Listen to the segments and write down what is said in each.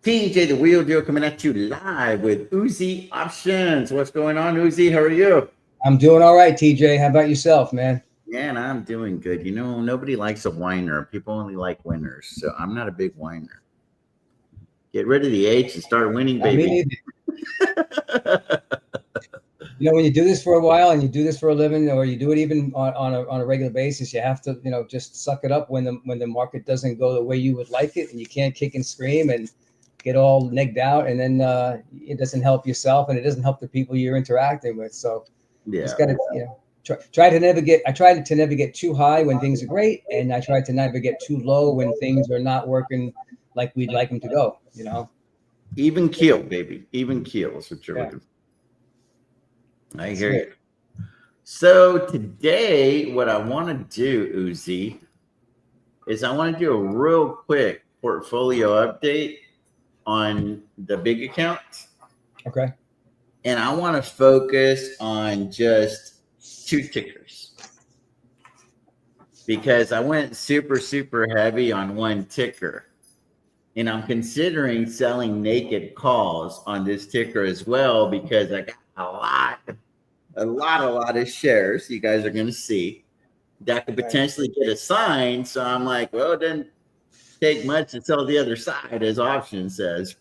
TJ the Wheel Deal coming at you live with UZI Options. What's going on, UZI? How are you? I'm doing all right, TJ. How about yourself, man? Man, I'm doing good. You know, nobody likes a whiner. People only like winners. So I'm not a big whiner. Get rid of the H and start winning, I mean, baby. when you do this for a while and you do this for a living, or you do it even on a regular basis, you have to, just suck it up when the market doesn't go the way you would like it, and you can't kick and scream and get all negged out, and then it doesn't help yourself and it doesn't help the people you're interacting with. So just got to, try to never get. I try to never get too high when things are great, and I try to never get too low when things are not working like we'd like them to go. Even keel, baby. Even keel is what you're looking for. I hear you. So today, what I want to do, Uzi, is I want to do a real quick portfolio update on the big accounts. Okay. And I want to focus on just 2 tickers because I went super heavy on 1 ticker. And I'm considering selling naked calls on this ticker as well because I got a lot of shares you guys are going to see that could potentially get assigned. So I'm like, well, it doesn't take much to sell the other side, as option says.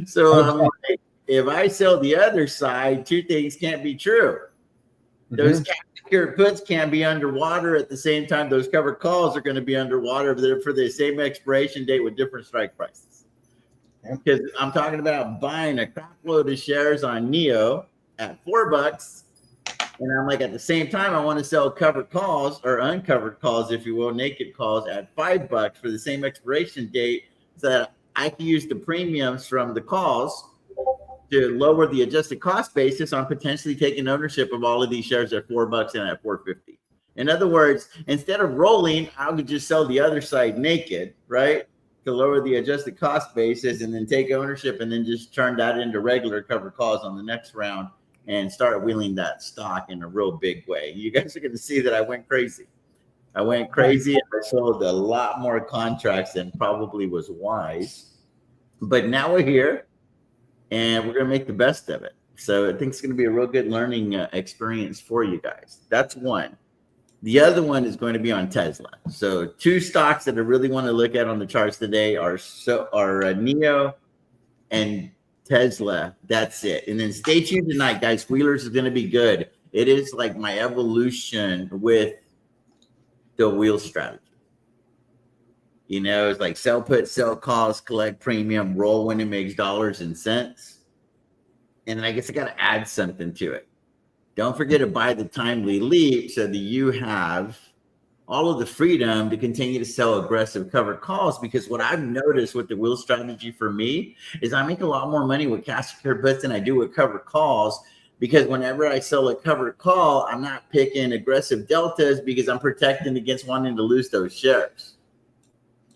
So I'm like, if I sell the other side, 2 things can't be true. Those secured puts can't be underwater at the same time. Those covered calls are going to be underwater for the same expiration date with different strike prices. Because I'm talking about buying a crap load of shares on NEO at $4, and I'm like, at the same time, I want to sell covered calls or uncovered calls, if you will, naked calls at $5 for the same expiration date, so that I can use the premiums from the calls to lower the adjusted cost basis on potentially taking ownership of all of these shares at $4 and at $4.50. In other words, instead of rolling, I could just sell the other side naked, right? To lower the adjusted cost basis and then take ownership and then just turn that into regular covered calls on the next round and start wheeling that stock in a real big way. You guys are going to see that I went crazy. I went crazy and I sold a lot more contracts than probably was wise. But now we're here and we're going to make the best of it. So I think it's going to be a real good learning experience for you guys. That's one. The other one is going to be on Tesla. So 2 stocks that I really want to look at on the charts today are NEO and Tesla. That's it. And then stay tuned tonight, guys. Wheelers is going to be good. It is like my evolution with the wheel strategy. It's like sell put, sell calls, collect premium, roll when it makes dollars and cents. And I guess I got to add something to it. Don't forget to buy the timely leap so that you have all of the freedom to continue to sell aggressive covered calls. Because what I've noticed with the wheel strategy for me is I make a lot more money with cash secured puts than I do with covered calls. Because whenever I sell a covered call, I'm not picking aggressive deltas because I'm protecting against wanting to lose those shares.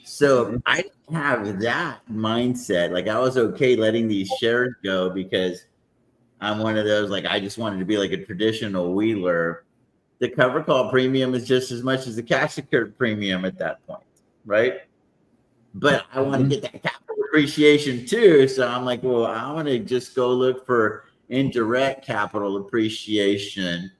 So I didn't have that mindset. Like I was okay letting these shares go because I'm one of those, like, I just wanted to be like a traditional wheeler. The cover call premium is just as much as the cash secured premium at that point, right? But I want to get that capital appreciation too. So I'm like, well, I want to just go look for indirect capital appreciation,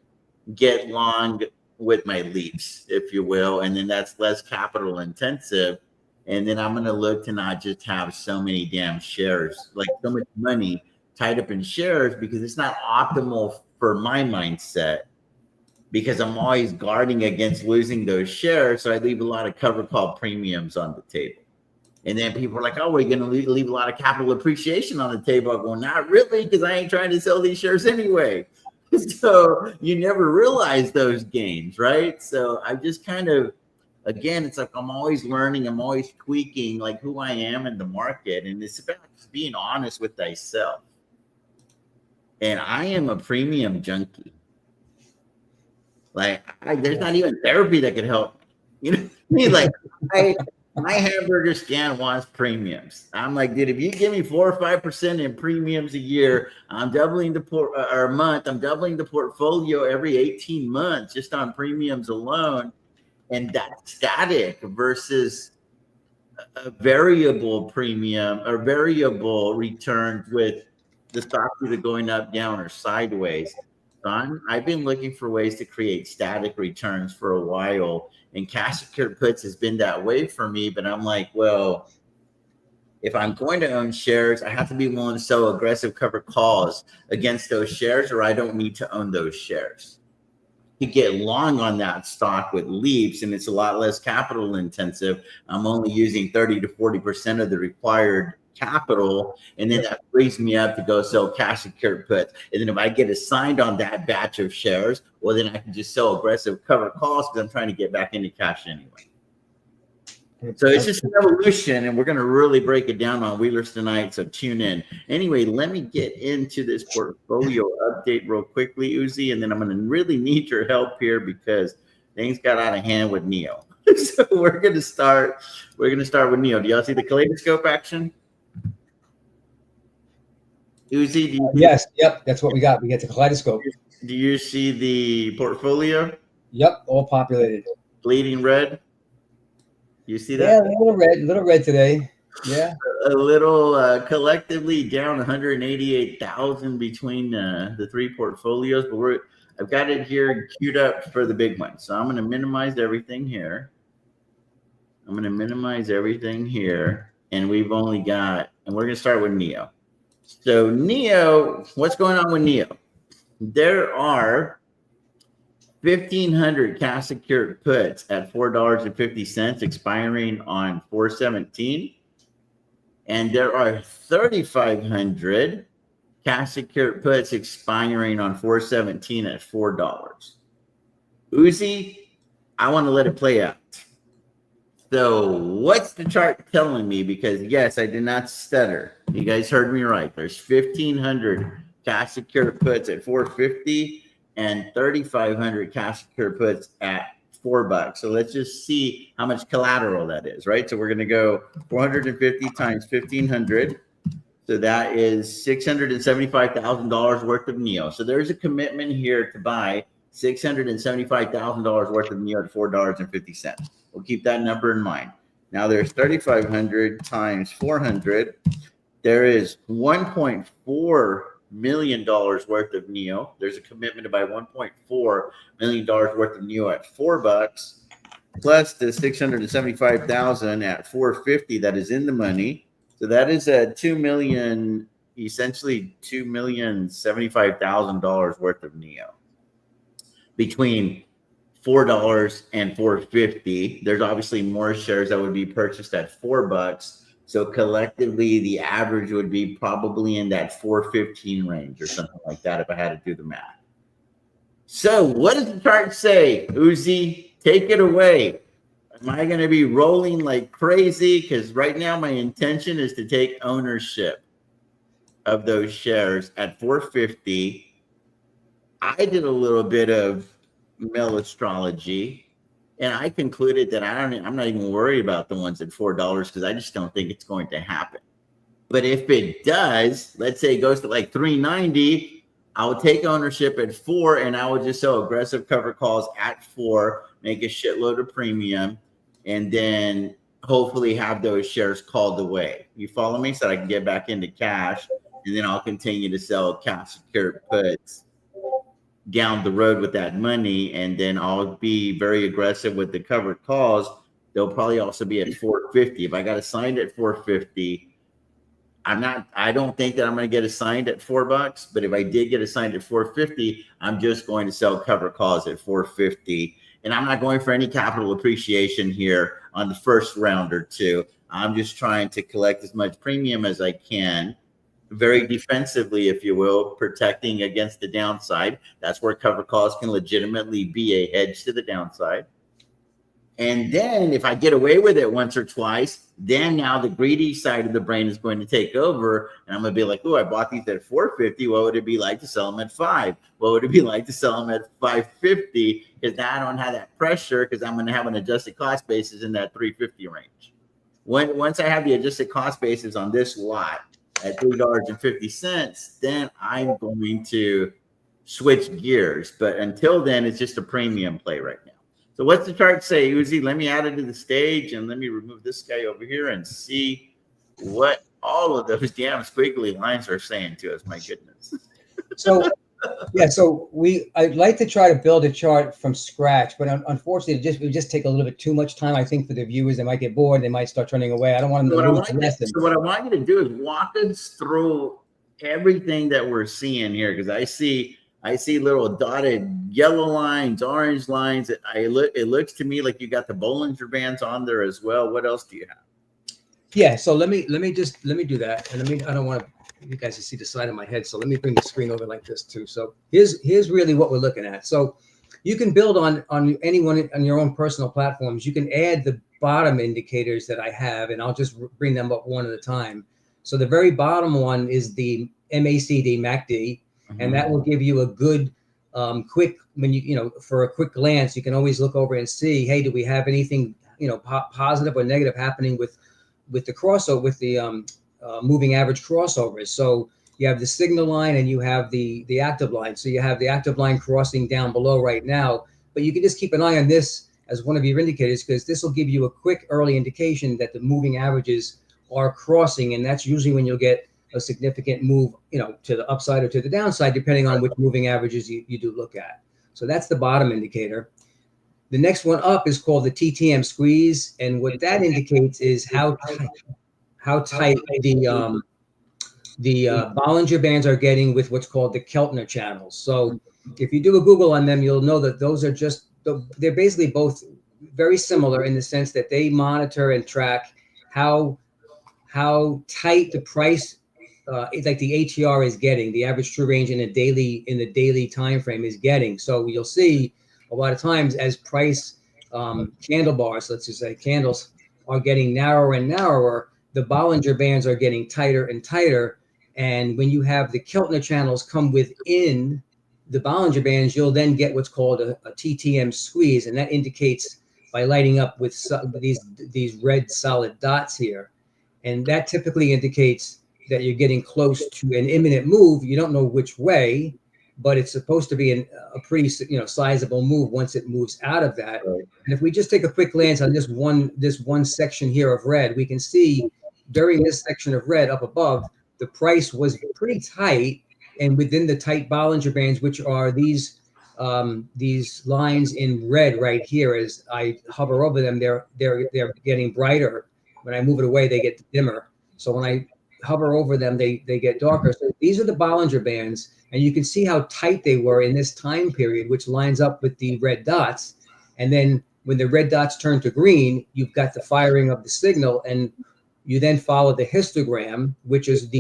get long with my leaps, if you will. And then that's less capital intensive. And then I'm going to look to not just have so many damn shares, like so much money tied up in shares, because it's not optimal for my mindset, because I'm always guarding against losing those shares. So I leave a lot of cover call premiums on the table. And then people are like, oh, we're going to leave a lot of capital appreciation on the table. I go, not really, because I ain't trying to sell these shares anyway. So you never realize those gains, right? So I just kind of, again, it's like I'm always learning. I'm always tweaking like who I am in the market. And it's about just being honest with thyself. And I am a premium junkie. Like, there's not even therapy that could help me. You know what I mean? Like, my hamburger stand wants premiums. I'm like, dude, if you give me 4 or 5% in premiums a year, I'm doubling or a month. I'm doubling the portfolio every 18 months just on premiums alone. And that's static versus a variable premium or variable returns with the stock either going up, down, or sideways. So I've been looking for ways to create static returns for a while, and cash secured puts has been that way for me. But I'm like, well, if I'm going to own shares, I have to be willing to sell aggressive cover calls against those shares, or I don't need to own those shares. To get long on that stock with leaps, and it's a lot less capital intensive. I'm only using 30 to 40% of the required capital, and then that frees me up to go sell cash secured puts. And then if I get assigned on that batch of shares, well, then I can just sell aggressive cover calls because I'm trying to get back into cash anyway. So it's just an evolution, and we're going to really break it down on Wheelers tonight, so tune in. Anyway, let me get into this portfolio update real quickly, Uzi, and then I'm going to really need your help here because things got out of hand with Neo. So we're going to start with Neo. Do y'all see the kaleidoscope action? Uzi, Yes, yep, that's what we got. We get the kaleidoscope. Do you see the portfolio? Yep, all populated. Bleeding red? You see that? Yeah, a little red today. Yeah. A little collectively down 188,000 between the three portfolios, but I've got it here queued up for the big one. So I'm going to minimize everything here. And we've only got, and we're going to start with Neo. So Neo, what's going on with Neo? There are 1,500 cash secured puts at $4.50 expiring on 4/17. And there are 3,500 cash secured puts expiring on 4/17 at $4. Uzi, I want to let it play out. So what's the chart telling me? Because yes, I did not stutter. You guys heard me right. There's 1,500 cash secured puts at $4.50 and 3,500 cash secured puts at $4. So let's just see how much collateral that is, right? So we're going to go 450 times 1,500. So that is $675,000 worth of Neo. So there's a commitment here to buy $675,000 worth of Neo at $4.50. We'll keep that number in mind. Now there's 3,500 times 400. There is $1.4 million worth of Neo. There's a commitment to buy $1.4 million worth of Neo at $4, plus the 675,000 at 450 that is in the money. So that is a essentially $2,075,000 worth of Neo between $4 and $4.50. There's obviously more shares that would be purchased at $4. So collectively, the average would be probably in that 415 range or something like that if I had to do the math. So what does the chart say? Uzi, take it away. Am I going to be rolling like crazy? Because right now my intention is to take ownership of those shares at 450. I did a little bit of Mel astrology, and I concluded that I'm not even worried about the ones at $4 because I just don't think it's going to happen. But if it does, let's say it goes to like 390, I will take ownership at 4, and I will just sell aggressive cover calls at 4, make a shitload of premium, and then hopefully have those shares called away. You follow me? So I can get back into cash, and then I'll continue to sell cash secured puts down the road with that money, and then I'll be very aggressive with the covered calls. They'll probably also be at 450. If I got assigned at 450, I don't think that I'm going to get assigned at $4, but if I did get assigned at 450, I'm just going to sell cover calls at 450. And I'm not going for any capital appreciation here on the first round or two. I'm just trying to collect as much premium as I can, very defensively, if you will, protecting against the downside. That's where cover calls can legitimately be a hedge to the downside. And then if I get away with it once or twice, then now the greedy side of the brain is going to take over, and I'm going to be like, oh, I bought these at 450. What would it be like to sell them at 5? What would it be like to sell them at 550? Because now I don't have that pressure because I'm going to have an adjusted cost basis in that 350 range. Once I have the adjusted cost basis on this lot at $3.50, then I'm going to switch gears. But until then, it's just a premium play right now. So what's the chart say, Uzi? Let me add it to the stage and let me remove this guy over here and see what all of those damn squiggly lines are saying to us. My goodness. So yeah, so I'd like to try to build a chart from scratch, but unfortunately, it would just take a little bit too much time. I think for the viewers, they might get bored, they might start turning away. I don't want them to lose the lesson. So what I want you to do is walk us through everything that we're seeing here, because I see little dotted yellow lines, orange lines. It looks to me like you got the Bollinger Bands on there as well. What else do you have? Yeah, so let me do that, and I don't want you guys to see the side of my head, so let me bring the screen over like this too. So here's really what we're looking at. So you can build on anyone on your own personal platforms. You can add the bottom indicators that I have, and I'll just bring them up one at a time. So the very bottom one is the MACD, MACD, and that will give you a good quick, for a quick glance, you can always look over and see, hey, do we have anything, positive or negative happening with the crossover, with the moving average crossovers. So you have the signal line and you have the active line. So you have the active line crossing down below right now, but you can just keep an eye on this as one of your indicators, because this will give you a quick early indication that the moving averages are crossing, and that's usually when you'll get a significant move, to the upside or to the downside, depending on which moving averages you do look at. So that's the bottom indicator. The next one up is called the TTM squeeze, and what that indicates is how tight the Bollinger Bands are getting with what's called the Keltner channels. So if you do a Google on them, you'll know that those are they're basically both very similar in the sense that they monitor and track how tight the price, like the ATR is getting, the average true range in the daily time frame is getting. So you'll see a lot of times as price candle bars, let's just say candles, are getting narrower and narrower, the Bollinger Bands are getting tighter and tighter. And when you have the Keltner channels come within the Bollinger Bands, you'll then get what's called a TTM squeeze, and that indicates by lighting up with these red solid dots here. And that typically indicates that you're getting close to an imminent move. You don't know which way, but it's supposed to be a pretty sizable move once it moves out of that. Right. And if we just take a quick glance on this one section here of red, we can see during this section of red up above, the price was pretty tight, and within the tight Bollinger Bands, which are these lines in red right here, as I hover over them, they're getting brighter. When I move it away, they get dimmer. So when I hover over them, they get darker. So these are the Bollinger Bands, and you can see how tight they were in this time period, which lines up with the red dots. And then when the red dots turn to green, you've got the firing of the signal, and you then follow the histogram, which is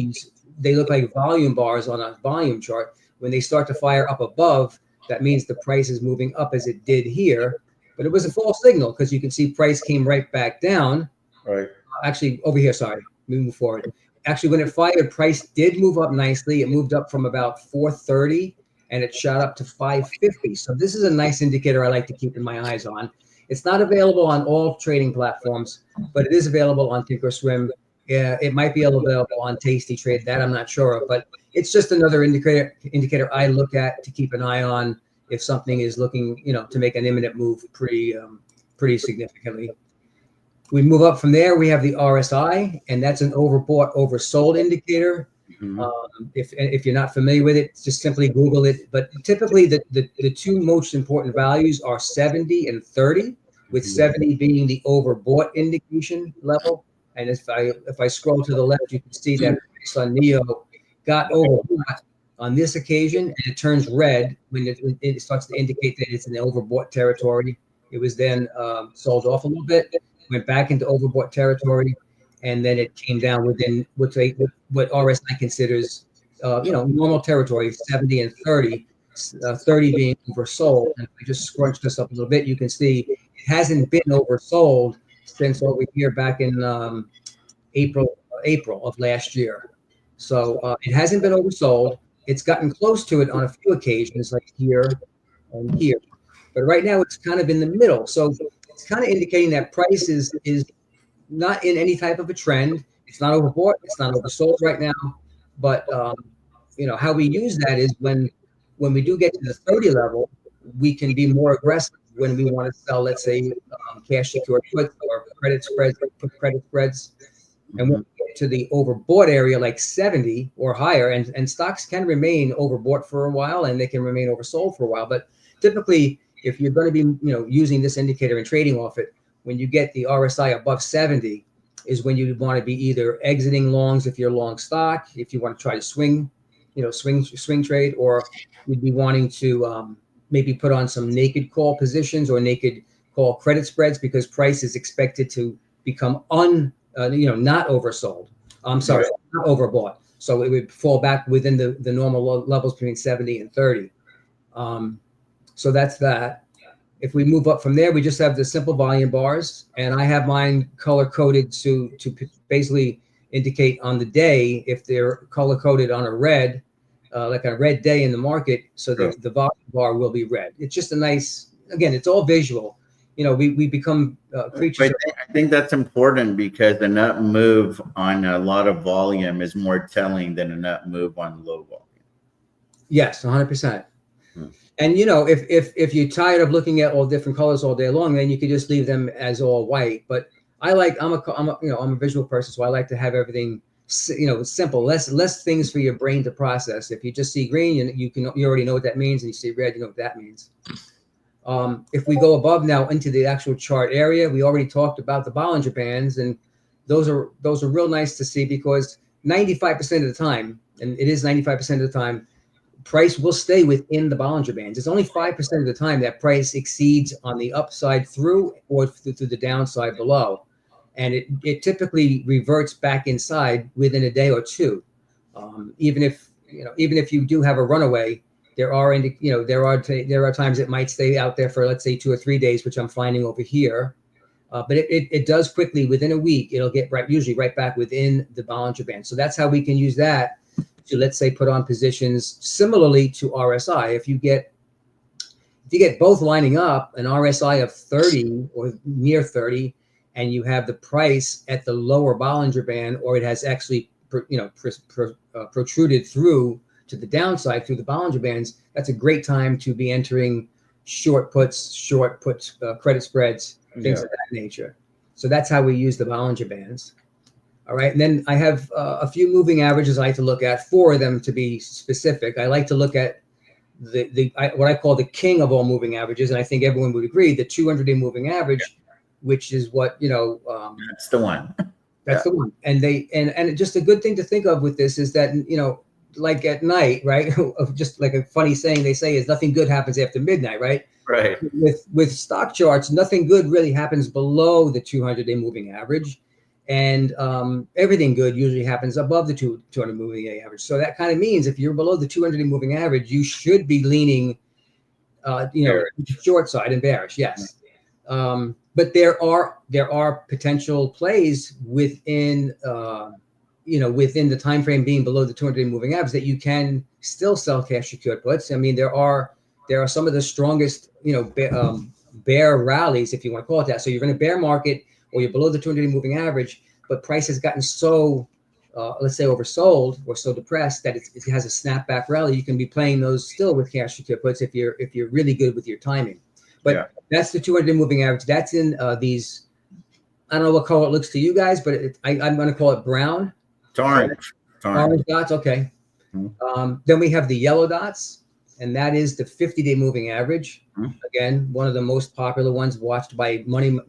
they look like volume bars on a volume chart. When they start to fire up above, that means the price is moving up as it did here. But it was a false signal, because you can see price came right back down. Right. Actually, over here, sorry, let me move forward. Actually, when it fired, price did move up nicely. It moved up from about 430, and it shot up to 550. So this is a nice indicator I like to keep in my eyes on. It's not available on all trading platforms, but it is available on Thinkorswim. Yeah, it might be available on Tasty Trade. That I'm not sure of, but it's just another indicator I look at to keep an eye on if something is looking, to make an imminent move pretty significantly. We move up from there. We have the RSI, and that's an overbought, oversold indicator. Mm-hmm. If you're not familiar with it, just simply Google it. But typically, the two most important values are 70 and 30, with 70 being the overbought indication level. And if I scroll to the left, you can see that on NEO got overbought on this occasion, and it turns red when it starts to indicate that it's in the overbought territory. It was then sold off a little bit, went back into overbought territory, and then it came down within what RSI considers, normal territory, 70 and 30, 30 being oversold. And if we just scrunch this up a little bit, you can see it hasn't been oversold since over here back in April of last year. So it hasn't been oversold. It's gotten close to it on a few occasions, like here and here. But right now it's kind of in the middle. So it's kind of indicating that price is not in any type of a trend. It's not overbought. It's not oversold right now. But how we use that is when we do get to the 30 level, we can be more aggressive when we want to sell, let's say, cash secured puts or credit spreads, put credit spreads. And when we get to the overbought area, like 70 or higher, and stocks can remain overbought for a while and they can remain oversold for a while. But typically, if you're going to be, using this indicator and trading off it, when you get the RSI above 70 is when you want to be either exiting longs if you're long stock, if you want to try to swing trade, or you'd be wanting to maybe put on some naked call positions or naked call credit spreads because price is expected to become not oversold. I'm sorry, not overbought. So it would fall back within the normal levels between 70 and 30. So that's that. If we move up from there, we just have the simple volume bars, and I have mine color coded to basically indicate on the day if they're color coded on a red, like a red day in the market. So the volume bar will be red. It's just a nice, again, it's all visual. We become creatures. I think that's important because an up move on a lot of volume is more telling than an up move on low volume. Yes, 100%. And if you're tired of looking at all different colors all day long, then you could just leave them as all white. But I'm a visual person, so I like to have everything simple, less things for your brain to process. If you just see green, you already know what that means, and you see red, you know what that means. If we go above now into the actual chart area, we already talked about the Bollinger Bands, and those are real nice to see because 95% of the time, and it is 95% of the time, price will stay within the Bollinger Bands. It's only 5% of the time that price exceeds on the upside through or through the downside below. And it typically reverts back inside within a day or two. Even if you do have a runaway, there are times it might stay out there for, let's say, 2 or 3 days, which I'm finding over here. But it does quickly, within a week, it'll get usually right back within the Bollinger Band. So that's how we can use that to, let's say, put on positions similarly to RSI. If you get both lining up, an RSI of 30 or near 30, and you have the price at the lower Bollinger Band, or it has actually protruded through to the downside through the Bollinger Bands, that's a great time to be entering short puts, credit spreads, things of that nature. So that's how we use the Bollinger Bands. All right, and then I have a few moving averages I like to look at, 4 of them to be specific. I like to look at what I call the king of all moving averages, and I think everyone would agree, the 200-day moving average, which is what that's the one. That's the one. And just a good thing to think of with this is that like at night, right? Just like a funny saying they say is nothing good happens after midnight, right? Right. With stock charts, nothing good really happens below the 200-day moving average. And everything good usually happens above the 200 moving day average. So that kind of means if you're below the 200-day moving average, you should be leaning, short side and bearish. Yes, but there are potential plays within, within the time frame being below the 200-day moving average that you can still sell cash secured puts. I mean, there are some of the strongest, bear rallies, if you want to call it that. So you're in a bear market, or you're below the 200-day moving average, but price has gotten so, let's say, oversold or so depressed that it has a snapback rally. You can be playing those still with cash secured puts if you're really good with your timing. But that's the 200-day moving average. That's in these. I don't know what color it looks to you guys, but I'm going to call it brown. It's orange. Orange dots. Okay. Mm-hmm. Then we have the yellow dots. And that is the 50-day moving average. Mm-hmm. Again, one of the most popular ones watched by money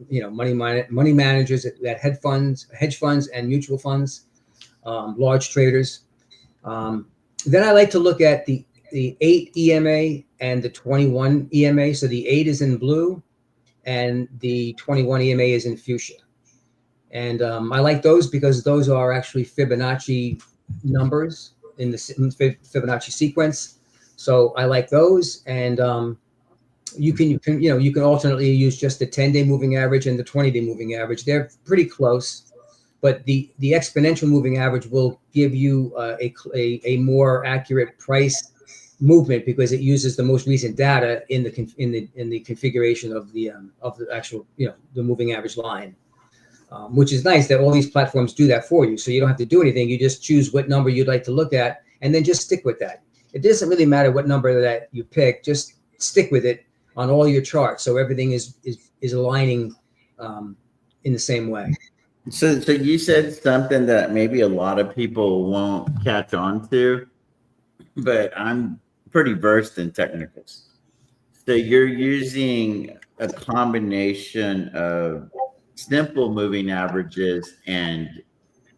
managers at hedge funds and mutual funds, large traders. Then I like to look at the 8 EMA and the 21 EMA. So the 8 is in blue, and the 21 EMA is in fuchsia. And I like those because those are actually Fibonacci numbers in the Fibonacci sequence. So I like those, and you can alternately use just the 10-day moving average and the 20-day moving average. They're pretty close, but the exponential moving average will give you a more accurate price movement because it uses the most recent data in the configuration of the actual the moving average line, which is nice that all these platforms do that for you. So you don't have to do anything. You just choose what number you'd like to look at, and then just stick with that. It doesn't really matter what number that you pick, just stick with it. on all your charts, so everything is aligning in the same way. So you said something that maybe a lot of people won't catch on to, but I'm pretty versed in technicals. So you're using a combination of simple moving averages and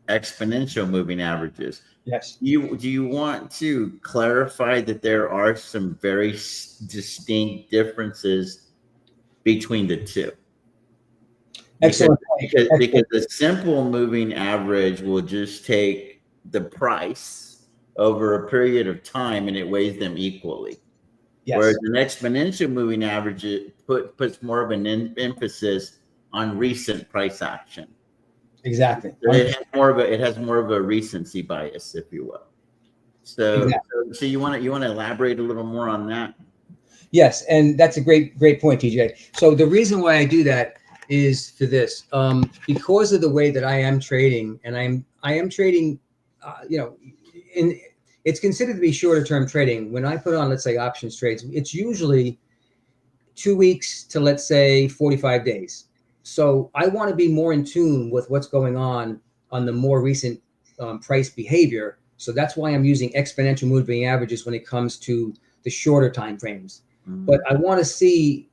exponential moving averages. Yes. Do you want to clarify that there are some very distinct differences between the two? Excellent. Because the simple moving average will just take the price over a period of time and it weighs them equally. Yes. Whereas an exponential moving average puts more of an emphasis on recent price action. Exactly. So it has more of a recency bias, if you will. So Exactly. so you want to elaborate a little more on that? Yes, and that's a great point, TJ. So the reason why I do that is for this, because of the way that I am trading, and I am trading, it's considered to be shorter term trading. When I put on, let's say, options trades, it's usually 2 weeks to, let's say, 45 days. So I want to be more in tune with what's going on the more recent price behavior. So that's why I'm using exponential moving averages when it comes to the shorter time frames. Mm-hmm. But I want to see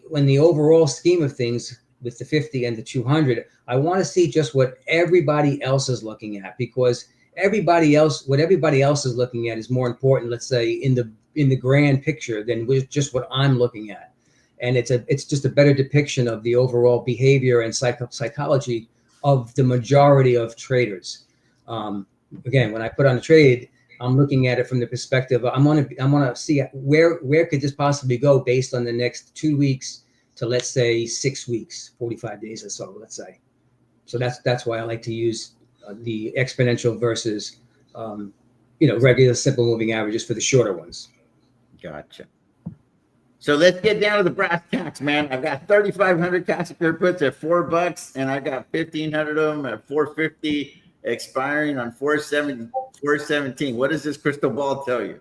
when the overall scheme of things with the 50 and the 200, I want to see just what everybody else is looking at, because what everybody else is looking at is more important, let's say, in the grand picture than just what I'm looking at. And it's just a better depiction of the overall behavior and psychology of the majority of traders. Again, when I put on a trade, I'm looking at it from the perspective I want to see where could this possibly go based on the next 2 weeks to, let's say, 6 weeks, 45 days or so, let's say. So that's why I like to use the exponential versus regular simple moving averages for the shorter ones. Gotcha. So let's get down to the brass tacks, man. I've got 3,500 Cassicker puts at $4, and I got 1,500 of them at $4.50, expiring on 4/17. What does this crystal ball tell you?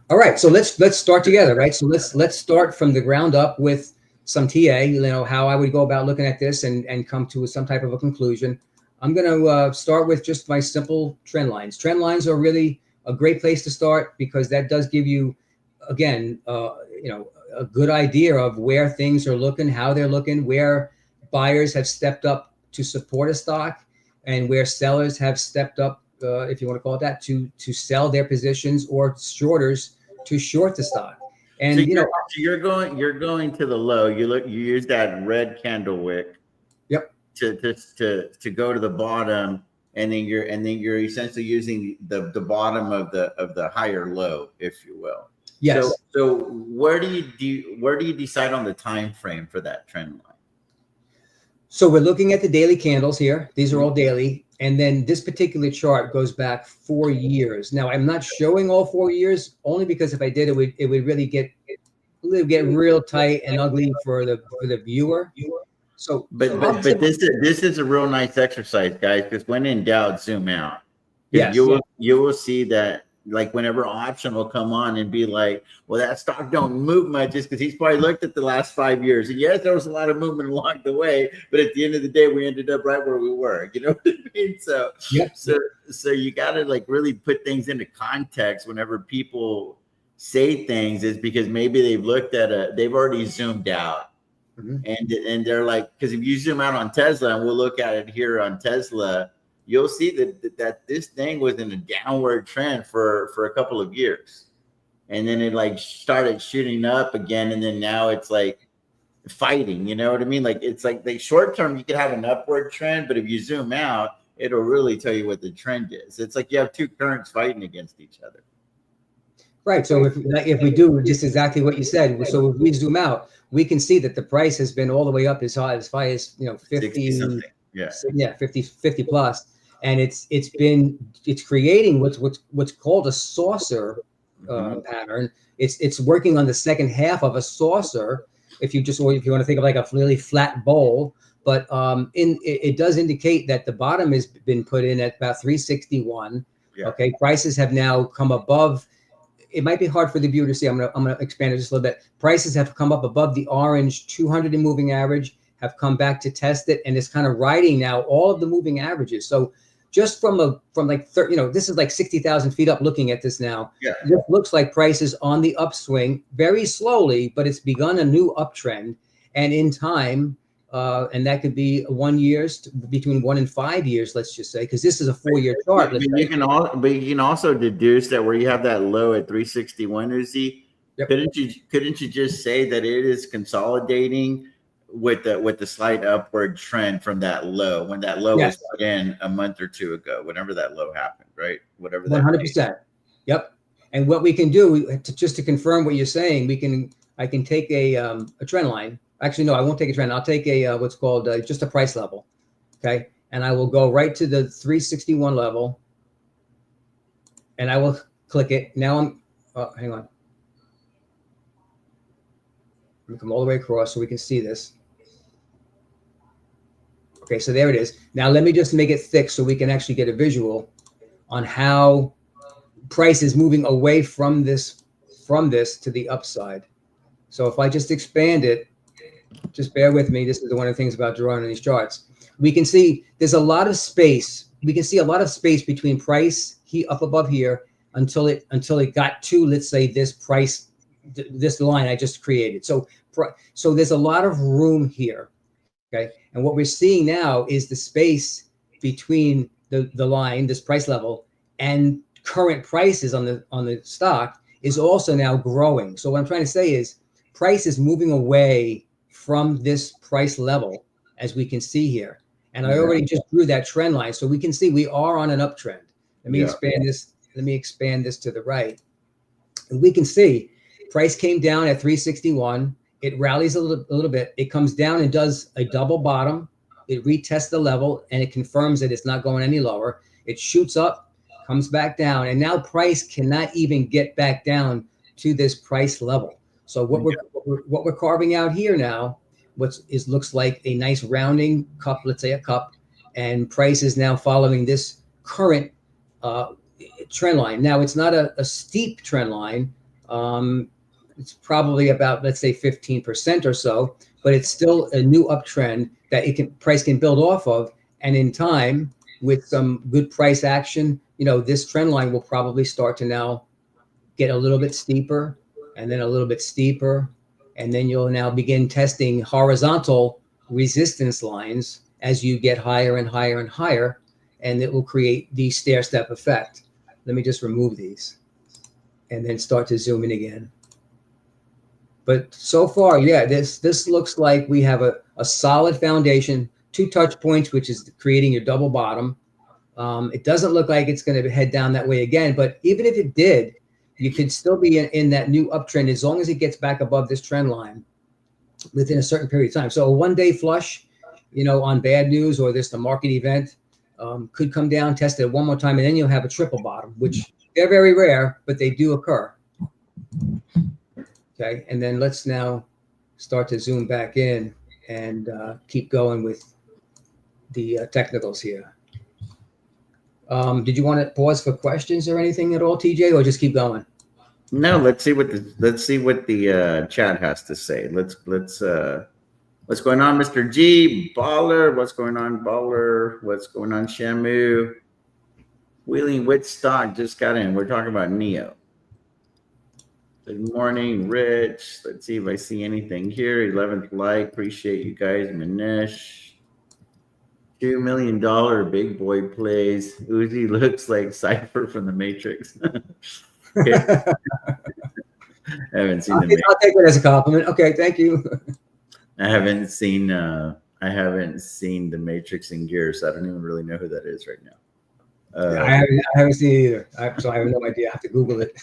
All right, so let's start together, right? So let's start from the ground up with some TA. How I would go about looking at this and come to some type of a conclusion. I'm going to start with just my simple trend lines. Trend lines are really a great place to start because that does give you, again, a good idea of where things are looking, how they're looking, where buyers have stepped up to support a stock, and where sellers have stepped up, if you want to call it that, to sell their positions, or shorters to short the stock. And so you're going to the low. You use that red candle wick. Yep. To go to the bottom, and then you're essentially using the bottom of the higher low, if you will. Yes. So where do you decide on the time frame for that trend line? So we're looking at the daily candles here. These are all daily. And then this particular chart goes back 4 years. Now, I'm not showing all 4 years, only because if I did, it would really get real tight and ugly for the viewer. So, but this is a real nice exercise, guys, because when in doubt, zoom out. Yes. You will see that, like, whenever option will come on and be like, well, that stock don't move much, just because he's probably looked at the last 5 years. And yes, there was a lot of movement along the way, but at the end of the day, we ended up right where we were. You know what I mean? So, yep. So you got to, like, really put things into context whenever people say things, is because maybe they've already zoomed out. Mm-hmm. And they're like, because if you zoom out on Tesla, and we'll look at it here on Tesla, you'll see that this thing was in a downward trend for a couple of years, and then it like started shooting up again, and then now it's like fighting. You know what I mean? Like, it's like the short term you could have an upward trend, but if you zoom out, it'll really tell you what the trend is. It's like you have two currents fighting against each other. Right. So if we do just exactly what you said, so if we zoom out, we can see that the price has been all the way up as high as 50 50 plus. And it's creating what's called a saucer pattern. It's working on the second half of a saucer, if you want to think of like a really flat bowl. But it does indicate that the bottom has been put in at about 361. Yeah. Okay, prices have now come above it might be hard for the viewer to see. I'm gonna expand it just a little bit. Prices have come up above the orange 200 and moving average, have come back to test it, and it's kind of riding now all of the moving averages. So just from like 30, this is like 60,000 feet up looking at this now. Yeah. This looks like prices on the upswing very slowly, but it's begun a new uptrend. And in time, and that could be 1 year, between 1 and 5 years, let's just say, because this is a 4-year chart. But you can also deduce that where you have that low at 361, Uzi. Yep. Couldn't you just say that it is consolidating with the slight upward trend from that low, when that low was put in a month or two ago, whenever that low happened, right? Whatever that 100%. Yep. And what we can do just to confirm what you're saying, I can take a trend line. Actually, no, I won't take a trend. I'll take a what's called just a price level. Okay. And I will go right to the 361 level and I will click it. Now hang on. Let me come all the way across so we can see this. Okay, so there it is. Now let me just make it thick so we can actually get a visual on how price is moving away from this to the upside. So if I just expand it, just bear with me. This is one of the things about drawing on these charts. We can see there's a lot of space. We can see a lot of space between price up above here until it got to, let's say, this price, this line I just created. So there's a lot of room here. Okay. And what we're seeing now is the space between the line, this price level, and current prices on the stock is also now growing. So what I'm trying to say is price is moving away from this price level, as we can see here. And I already just drew that trend line. So we can see we are on an uptrend. Let me expand this. Let me expand this to the right. And we can see price came down at 361. It rallies a little bit. It comes down and does a double bottom. It retests the level and it confirms that it's not going any lower. It shoots up, comes back down, and now price cannot even get back down to this price level. So what we're carving out here now, looks like a nice rounding cup, let's say a cup, and price is now following this current trend line. Now it's not a steep trend line. It's probably about, let's say, 15% or so, but it's still a new uptrend that price can build off of. And in time, with some good price action, this trend line will probably start to now get a little bit steeper and then a little bit steeper. And then you'll now begin testing horizontal resistance lines as you get higher and higher and higher, and it will create the stair-step effect. Let me just remove these and then start to zoom in again. But so far, this looks like we have a solid foundation, 2 touch points, which is creating your double bottom. It doesn't look like it's going to head down that way again, but even if it did, you could still be in that new uptrend as long as it gets back above this trend line within a certain period of time. So a 1-day flush, on bad news or the market event, could come down, test it one more time, and then you'll have a triple bottom, which they're very rare, but they do occur. Okay, and then let's now start to zoom back in and keep going with the technicals here. Did you want to pause for questions or anything at all, TJ, or just keep going? No, let's see what the chat has to say. What's going on, Mr. G? Baller, what's going on, Baller? What's going on, Shamu? Wheeling with stock just got in. We're talking about NEO. Good morning, Rich. Let's see if I see anything here. 11th like. Appreciate you guys. Manish. $2 million big boy plays. Uzi looks like Cypher from the Matrix. I haven't seen the Matrix. I'll take it as a compliment. Okay, thank you. I haven't seen the Matrix in gear, so I don't even really know who that is right now. I haven't seen it either. So I have no idea. I have to Google it.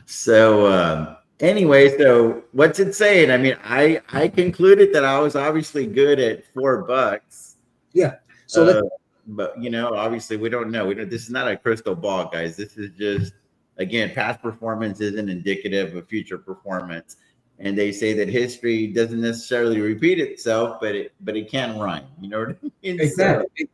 So anyway, so what's it saying? I mean, I concluded that I was obviously good at $4. Yeah. So but obviously we don't know. This is not a crystal ball, guys. This is just, again, past performance isn't indicative of future performance. And they say that history doesn't necessarily repeat itself, but it can rhyme. You know what I mean?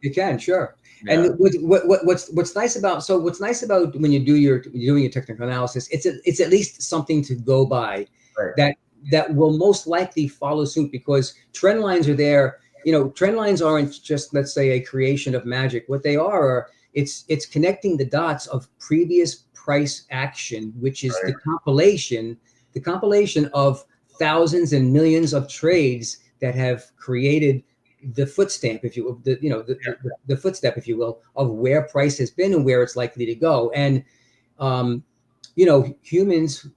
It can, sure. Yeah. And what's nice about when you're doing your technical analysis, it's at least something to go by Right. that will most likely follow suit, because trend lines are there. You know, trend lines aren't just, let's say, a creation of magic. What they are it's connecting the dots of previous price action, which is Right. the compilation of thousands and millions of trades that have created the footstep, if you will, the footstep, if you will, of where price has been and where it's likely to go. And humans,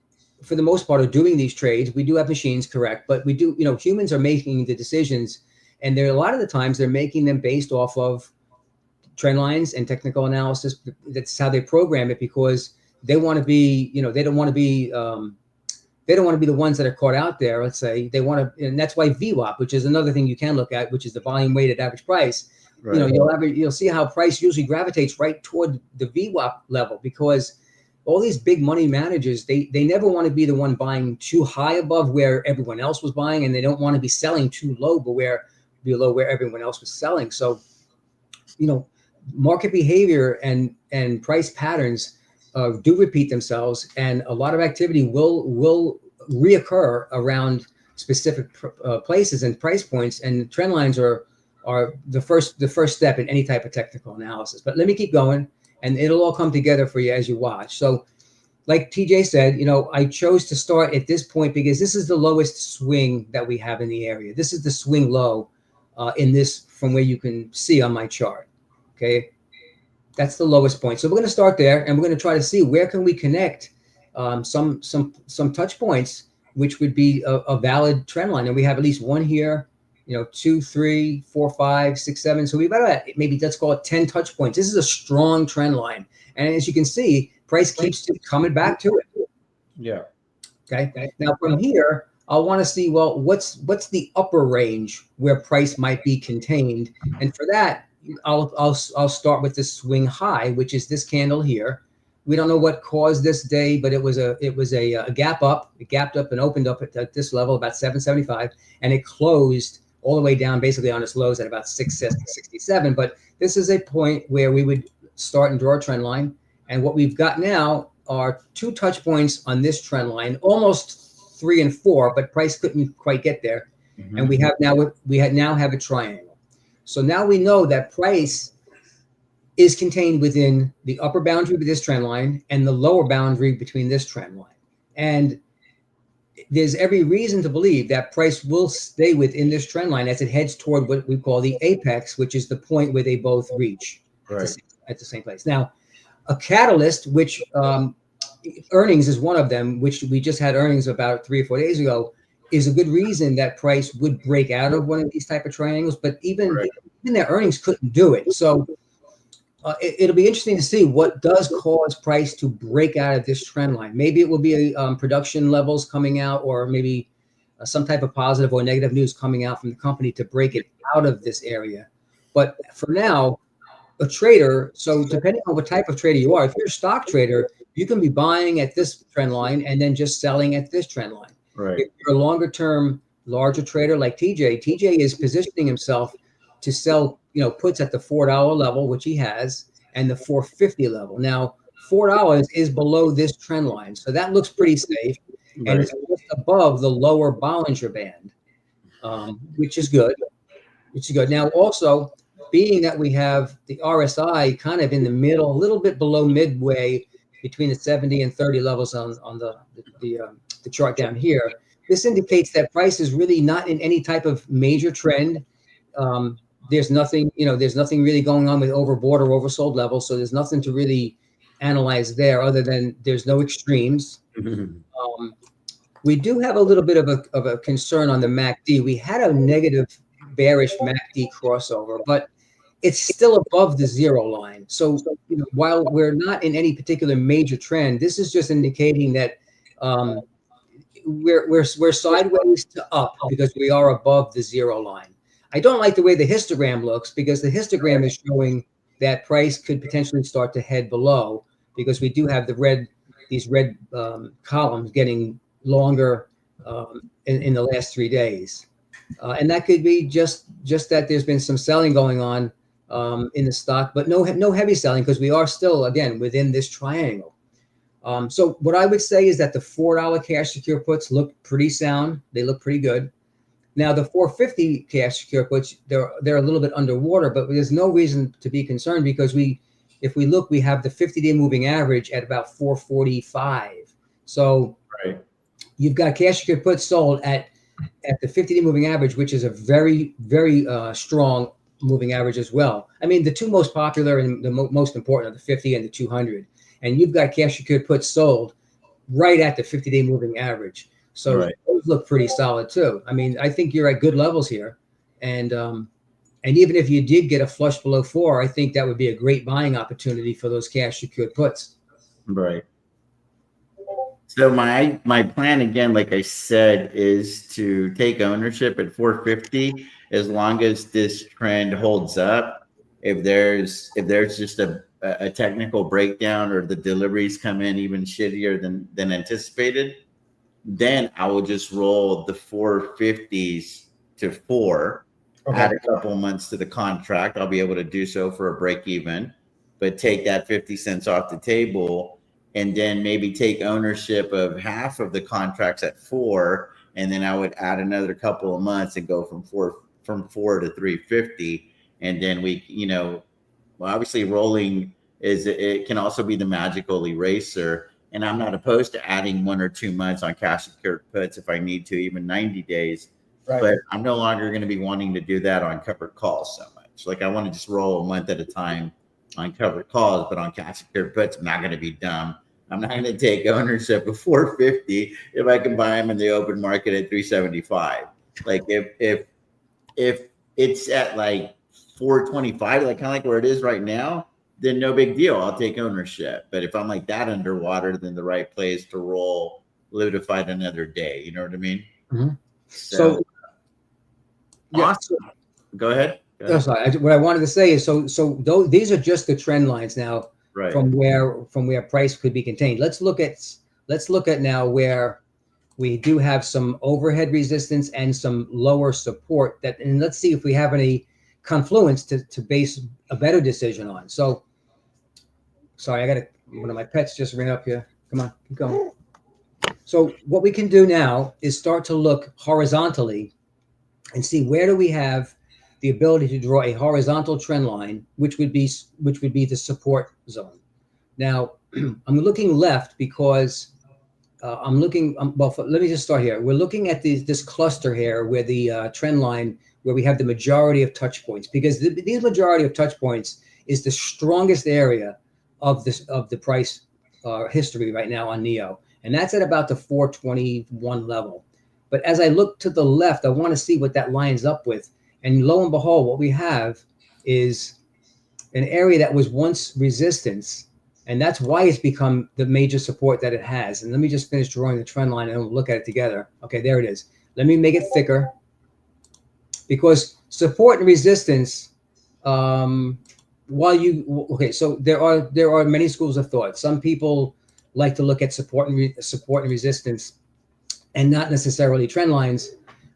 for the most part, are doing these trades. We do have machines, correct, but we do, humans are making the decisions, and there a lot of the times they're making them based off of trend lines and technical analysis. That's how they program it, because they want to be, they don't want to be the ones that are caught out there. Let's say they want to, and that's why VWAP, which is another thing you can look at, which is the volume weighted average price. Right. You'll see how price usually gravitates right toward the VWAP level, because all these big money managers, they never want to be the one buying too high above where everyone else was buying, and they don't want to be selling too low below where everyone else was selling. So, market behavior and price patterns do repeat themselves, and a lot of activity will reoccur around specific places and price points, and trend lines are the first step in any type of technical analysis. But let me keep going, and it'll all come together for you as you watch. So, like TJ said, I chose to start at this point because this is the lowest swing that we have in the area. This is the swing low in this, from where you can see on my chart. Okay, that's the lowest point. So we're going to start there, and we're going to try to see where can we connect some touch points, which would be a valid trend line. And we have at least one here, 2, 3, 4, 5, 6, 7. So we've got maybe, let's call it 10 touch points. This is a strong trend line, and as you can see, price keeps coming back to it. Yeah. Okay. Now from here, I'll want to see, well, what's the upper range where price might be contained, and for that, I'll start with the swing high, which is this candle here. We don't know what caused this day, but it was a gap up. It gapped up and opened up at this level, about 775, and it closed all the way down, basically on its lows at about 667. But this is a point where we would start and draw a trend line, and what we've got now are 2 touch points on this trend line, almost 3 and 4, but price couldn't quite get there. Mm-hmm. And we now have a triangle. So now we know that price is contained within the upper boundary of this trend line and the lower boundary between this trend line. And there's every reason to believe that price will stay within this trend line as it heads toward what we call the apex, which is the point where they both reach at the same place. Now, a catalyst, which earnings is one of them, which we just had earnings about 3 or 4 days ago, is a good reason that price would break out of one of these type of triangles, but even their earnings couldn't do it. So it'll be interesting to see what does cause price to break out of this trend line. Maybe it will be production levels coming out, or maybe some type of positive or negative news coming out from the company to break it out of this area. But for now, a trader, so depending on what type of trader you are, if you're a stock trader, you can be buying at this trend line and then just selling at this trend line. Right. If you're a longer term, larger trader like TJ is positioning himself to sell, puts at the $4 level, which he has, and the $4.50 level. Now, $4 is below this trend line, so that looks pretty safe, and it's just above the lower Bollinger Band, which is good. Now, also, being that we have the RSI kind of in the middle, a little bit below midway between the 70 and 30 levels on the chart down here, this indicates that price is really not in any type of major trend. There's nothing really going on with overbought or oversold levels, so there's nothing to really analyze there, other than there's no extremes. Mm-hmm. We do have a little bit of a concern on the MACD. We had a negative bearish MACD crossover, but it's still above the 0 line. So while we're not in any particular major trend, this is just indicating that we're sideways to up because we are above the 0 line. I don't like the way the histogram looks, because the histogram is showing that price could potentially start to head below, because we do have these red columns getting longer in the last 3 days. And that could be just that there's been some selling going on in the stock, but no heavy selling, because we are still, again, within this triangle. So what I would say is that the $4 cash secure puts look pretty sound. They look pretty good. Now the 450 cash secure puts, they're a little bit underwater, but there's no reason to be concerned, because if we look, we have the 50-day moving average at about 445. So Right. you've got cash secure puts sold at the 50-day moving average, which is a very, very strong moving average as well. I mean, the two most popular and the most important are the 50 and the 200. And you've got cash secured puts sold right at the 50-day moving average. So Right. those look pretty solid too. I mean, I think you're at good levels here. And even if you did get a flush below 4, I think that would be a great buying opportunity for those cash secured puts. Right. So my plan, again, like I said, is to take ownership at 450 as long as this trend holds up. If there's just a technical breakdown, or the deliveries come in even shittier than anticipated, then I will just roll the 450s to 4. Okay. Add a couple months to the contract. I'll be able to do so for a break even, but take that 50 cents off the table, and then maybe take ownership of half of the contracts at 4, and then I would add another couple of months and go from 4 to 350, and then we, well, obviously rolling it can also be the magical eraser, and I'm not opposed to adding 1 or 2 months on cash secured puts if I need to, even 90 days. Right. But I'm no longer going to be wanting to do that on covered calls so much. Like, I want to just roll a month at a time on covered calls, but on cash secured puts, I'm not going to be dumb. I'm not going to take ownership of 450 if I can buy them in the open market at 375. Like, if it's at like 425, like kind of like where it is right now, then no big deal. I'll take ownership. But if I'm like that underwater, then the right place to roll, live to fight another day. You know what I mean? Mm-hmm. So yeah. Awesome. Go ahead. No, sorry. What I wanted to say is, these are just the trend lines now, Right. from where price could be contained. Let's look at now where we do have some overhead resistance and some lower support, and let's see if we have any confluence to base a better decision on. So, sorry, I got one of my pets just ran up here. Come on, keep going. So what we can do now is start to look horizontally and see where do we have the ability to draw a horizontal trend line, which would be the support zone. Now, I'm looking left because I'm looking. Let me just start here. We're looking at this cluster here, where the trend line, where we have the majority of touch points, because these majority of touch points is the strongest area of the price history right now on NEO, and that's at about the 421 level. But as I look to the left, I want to see what that lines up with. And lo and behold, what we have is an area that was once resistance, and that's why it's become the major support that it has. And let me just finish drawing the trend line and we'll look at it together. Okay, there it is. Let me make it thicker, because support and resistance, so there are many schools of thought. Some people like to look at support and resistance and not necessarily trend lines.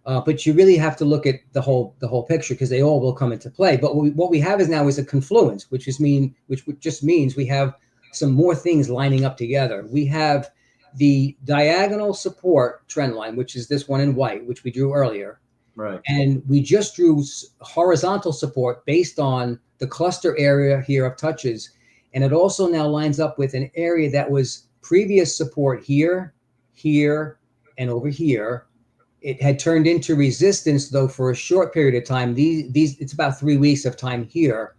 But you really have to look at the whole picture, because they all will come into play. But what we have now is a confluence, which just means we have some more things lining up together. We have the diagonal support trend line, which is this one in white, which we drew earlier. Right. And we just drew horizontal support based on the cluster area here of touches. And it also now lines up with an area that was previous support here, here, and over here. It had turned into resistance, though, for a short period of time. It's about 3 weeks of time here.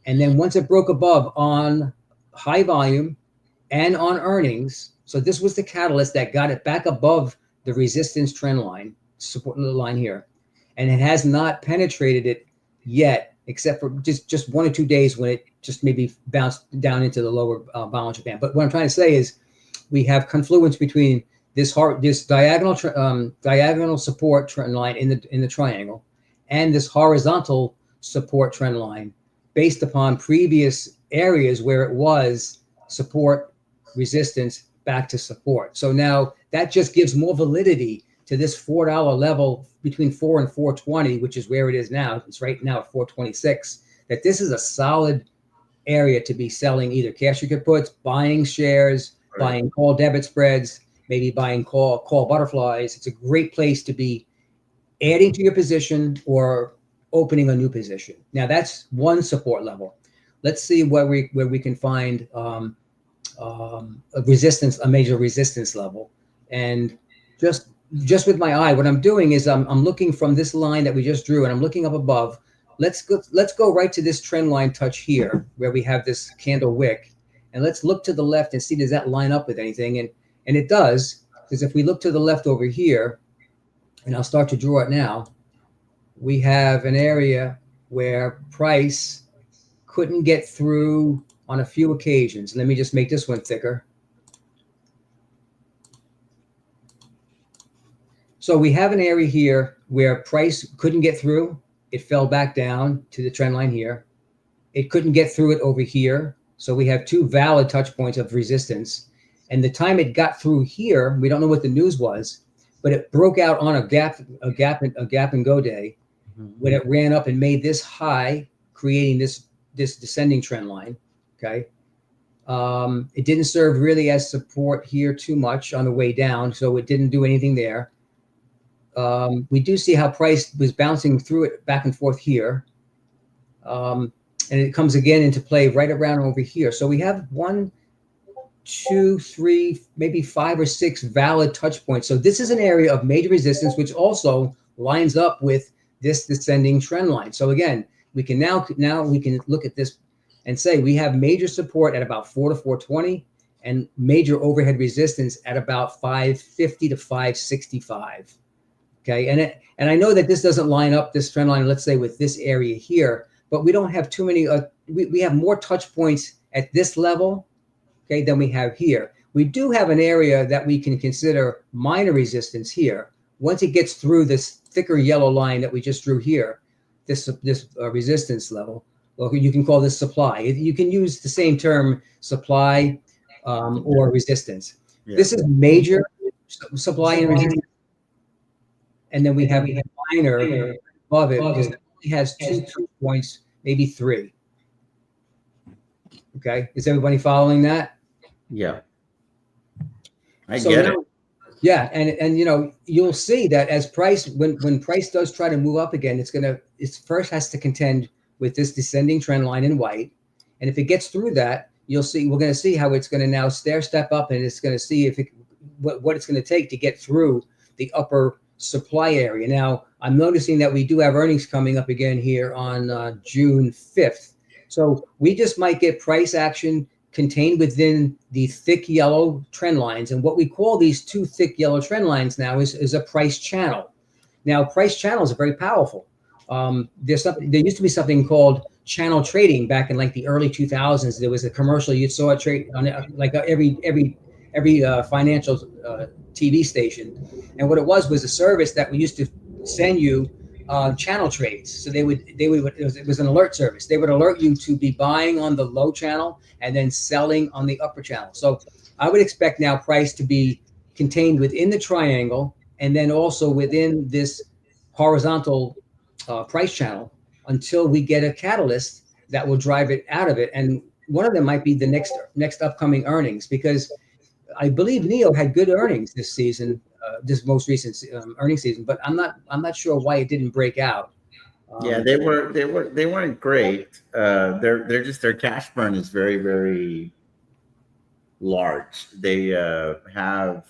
And then once it broke above on high volume and on earnings, so this was the catalyst that got it back above the resistance trend line, support line here. And it has not penetrated it yet, except for just 1 or 2 days when it just maybe bounced down into the lower Bollinger Band. But what I'm trying to say is we have confluence between this diagonal support trend line in the triangle, and this horizontal support trend line, based upon previous areas where it was support, resistance, back to support. So now that just gives more validity to this $4 level between 4 and 420, which is where it is now. It's right now at 426. That this is a solid area to be selling either cash or puts, buying shares, buying call debit spreads, maybe buying call butterflies. It's a great place to be adding to your position or opening a new position. Now that's one support level. Let's see where we can find a major resistance level. And just with my eye, what I'm doing is I'm looking from this line that we just drew, and I'm looking up above. Let's go right to this trend line touch here, where we have this candle wick, and let's look to the left and see, does that line up with anything? And it does, because if we look to the left over here, and I'll start to draw it now, we have an area where price couldn't get through on a few occasions. Let me just make this one thicker. So we have an area here where price couldn't get through. It fell back down to the trend line here. It couldn't get through it over here. So we have two valid touch points of resistance. And the time it got through here, we don't know what the news was, but it broke out on a gap and go day when it ran up and made this high, creating this descending trend line. Okay. It didn't serve really as support here too much on the way down, so it didn't do anything there. We do see how price was bouncing through it back and forth here. And it comes again into play right around over here. So we have 1, 2, 3, maybe 5 or 6 valid touch points. So this is an area of major resistance, which also lines up with this descending trend line. So again, we can now we can look at this and say we have major support at about 4 to 420 and major overhead resistance at about 550 to 565. Okay, and I know that this doesn't line up, this trend line, let's say, with this area here, but we don't have too many. We have more touch points at this level, okay, than we have here. We do have an area that we can consider minor resistance here. Once it gets through this thicker yellow line that we just drew here, this resistance level, or you can call this supply. You can use the same term, supply or resistance. Yeah. This is major supply and resistance. And then we have minor above it, because it only has 2 points, maybe 3. Okay, is everybody following that? Yeah, I get it. Yeah, and you know, you'll see that as price, when price does try to move up again, it first has to contend with this descending trend line in white, and if it gets through that, you'll see we're going to see how it's going to now step up, and it's going to see if what it's going to take to get through the upper supply area. Now, I'm noticing that we do have earnings coming up again here on June 5th. So we just might get price action contained within the thick yellow trend lines. And what we call these 2 thick yellow trend lines now is a price channel. Now, price channels are very powerful. There used to be something called channel trading back in like the early 2000s. There was a commercial you saw it trade on like every financial TV station, and what it was a service that we used to send you channel trades. So it was an alert service. They would alert you to be buying on the low channel and then selling on the upper channel. So I would expect now price to be contained within the triangle and then also within this horizontal price channel until we get a catalyst that will drive it out of it. And one of them might be the next upcoming earnings, because I believe NEO had good earnings this season, this most recent earnings season, but I'm not sure why it didn't break out. Yeah, they weren't great. Their cash burn is very, very large. They have.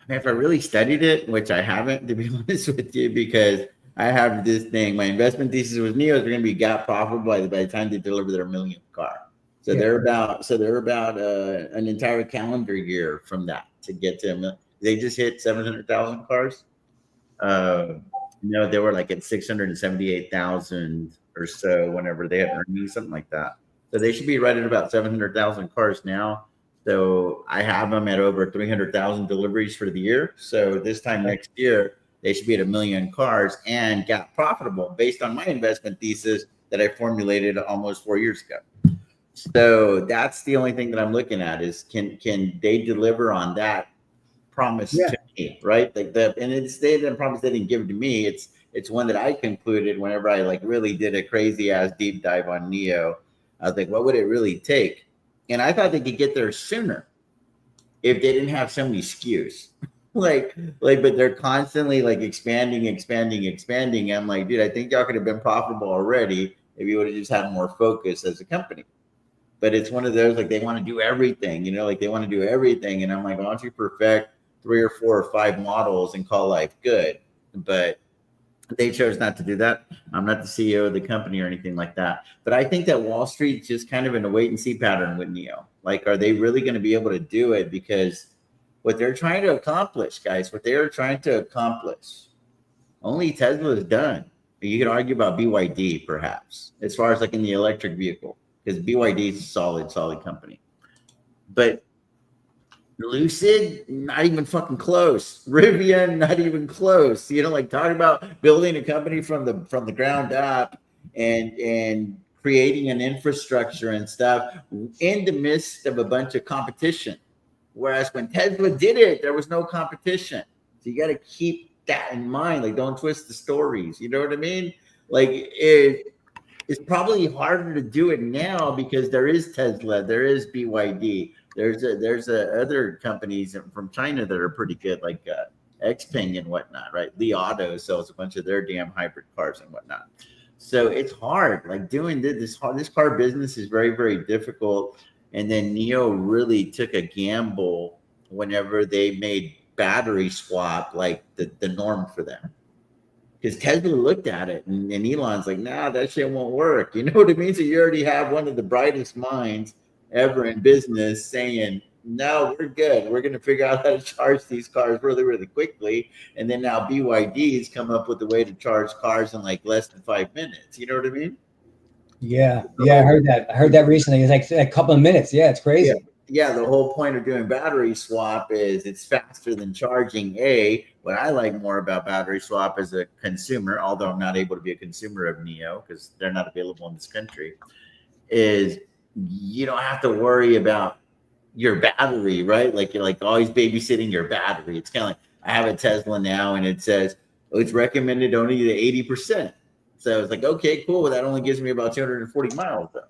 I mean, if I really studied it, which I haven't, to be honest with you, because I have this thing. My investment thesis was NEOs are going to be GAAP profitable by the time they deliver their millionth car. So yeah. they're about an entire calendar year from that to get to them. They just hit 700,000 cars. They were like at 678,000 or so whenever they had earnings, something like that. So they should be right at about 700,000 cars now. So I have them at over 300,000 deliveries for the year. So this time next year, they should be at 1 million cars and GAAP profitable based on my investment thesis that I formulated almost 4 years ago. So that's the only thing that I'm looking at is can they deliver on that promise? Yeah. To me, right? Like the and it's they didn't promise they didn't give it to me. It's one that I concluded whenever I like really did a crazy ass deep dive on Neo. I was like, what would it really take? And I thought they could get there sooner if they didn't have so many SKUs. But they're constantly like expanding. I'm like, dude, I think y'all could have been profitable already if you would have just had more focus as a company. But it's one of those like they want to do everything, like they want to do everything. And I'm like, why don't you perfect 3 or 4 or 5 models and call life good? But they chose not to do that. I'm not the CEO of the company or anything like that. But I think that Wall Street's just kind of in a wait and see pattern with Neo. Like, are they really going to be able to do it? Because what they're trying to accomplish, guys, what they are trying to accomplish, only Tesla has done. You could argue about BYD, perhaps, as far as like in the electric vehicle, because BYD is a solid company. But Lucid, not even fucking close. Rivian, not even close. Like talking about building a company from the ground up and creating an infrastructure and stuff in the midst of a bunch of competition. Whereas when Tesla did it, there was no competition. So you got to keep that in mind. Like, don't twist the stories. You know what I mean? Like, it's probably harder to do it now because there is Tesla, there is BYD, there's other companies from China that are pretty good, like Xpeng and whatnot, right? Li Auto sells a bunch of their damn hybrid cars and whatnot. So it's hard. Like doing this car business is very, very difficult. And then Neo really took a gamble whenever they made battery swap like the norm for them. Because Tesla looked at it and Elon's like, nah, that shit won't work. You know what I mean? So you already have one of the brightest minds ever in business saying, no, we're good. We're going to figure out how to charge these cars really, really quickly. And then now BYD's come up with a way to charge cars in like less than 5 minutes. You know what I mean? Yeah. I heard that. I heard that recently. It's like a couple of minutes. Yeah, it's crazy. Yeah, the whole point of doing battery swap is it's faster than charging. What I like more about battery swap as a consumer, although I'm not able to be a consumer of Neo because they're not available in this country, is you don't have to worry about your battery, right? Like you're like always babysitting your battery. It's kind of like I have a Tesla now and it says, it's recommended only to 80%. So it's like, okay, cool. Well, that only gives me about 240 miles though.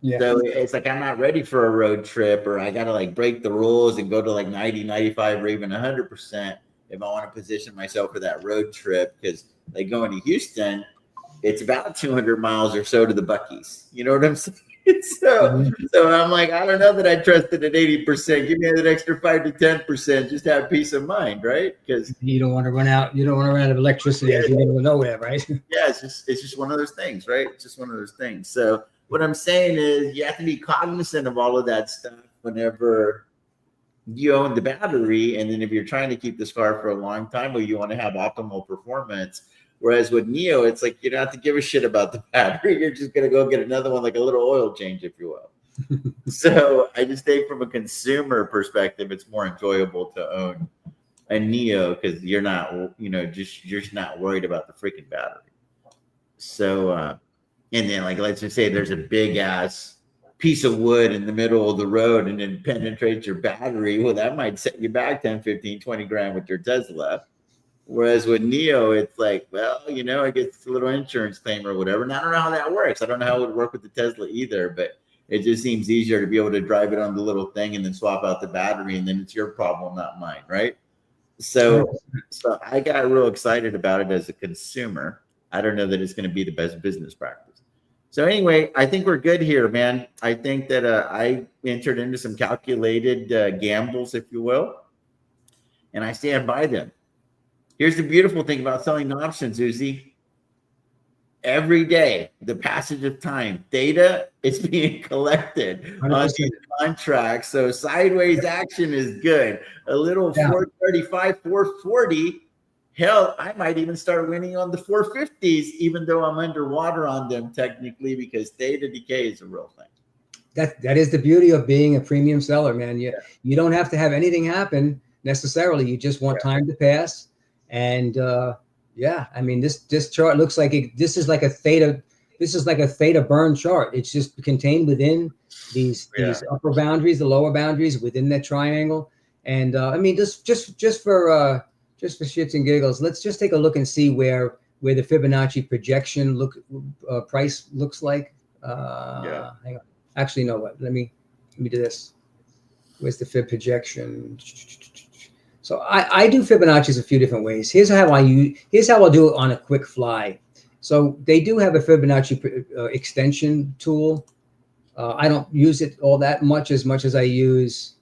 Yeah. So it's like I'm not ready for a road trip or I got to like break the rules and go to like 90, 95 or even 100% if I want to position myself for that road trip. Because like going to Houston, it's about 200 miles or so to the Buc-ee's. You know what I'm saying? So I'm like, I don't know that I trust it at 80%. Give me that extra 5 to 10%. Just have peace of mind, right? Because you don't want to run out. You don't want to run out of electricity as you go nowhere, right? Yeah, it's just one of those things, right? It's just one of those things. So what I'm saying is you have to be cognizant of all of that stuff whenever you own the battery. And then if you're trying to keep this car for a long time, or you want to have optimal performance. Whereas with Neo, it's like you don't have to give a shit about the battery. You're just going to go get another one, like a little oil change, if you will. So I just think from a consumer perspective, it's more enjoyable to own a Neo because you're not, you're just not worried about the freaking battery. So, and then like, let's just say there's a big ass piece of wood in the middle of the road and it penetrates your battery. Well, that might set you back 10, 15, 20 grand with your Tesla. Whereas with Neo, it's like, well, I get a little insurance claim or whatever. And I don't know how that works. I don't know how it would work with the Tesla either, but it just seems easier to be able to drive it on the little thing and then swap out the battery. And then it's your problem, not mine. Right. So I got real excited about it as a consumer. I don't know that it's going to be the best business practice. So anyway, I think we're good here, man. I think that I entered into some calculated gambles, if you will, and I stand by them. Here's the beautiful thing about selling options, UZI. Every day, the passage of time, data is being collected 100%. On these contracts. So sideways action is good. A little 435, 440. Hell, I might even start winning on the 450s, even though I'm underwater on them technically, because data decay is a real thing. That is the beauty of being a premium seller, man. You don't have to have anything happen necessarily. You just want time to pass. And I mean, this chart looks like this is like a theta burn chart. It's just contained within these upper boundaries, the lower boundaries within that triangle. And I mean, just for shits and giggles, let's just take a look and see where the Fibonacci projection price looks like. Yeah. Hang on. Actually, no. What? Let me do this. Where's the Fib projection? So I do Fibonacci's a few different ways. Here's how I'll do it on a quick fly. So they do have a Fibonacci extension tool. I don't use it all that much as I use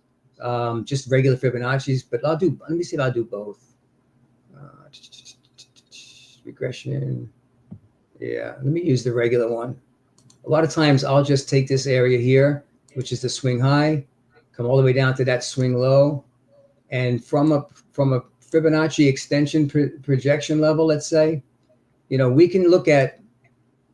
just regular Fibonacci's, but let me see if I'll do both. Regression. Yeah, let me use the regular one. A lot of times I'll just take this area here, which is the swing high, come all the way down to that swing low. And from a Fibonacci extension projection level, let's say, we can look at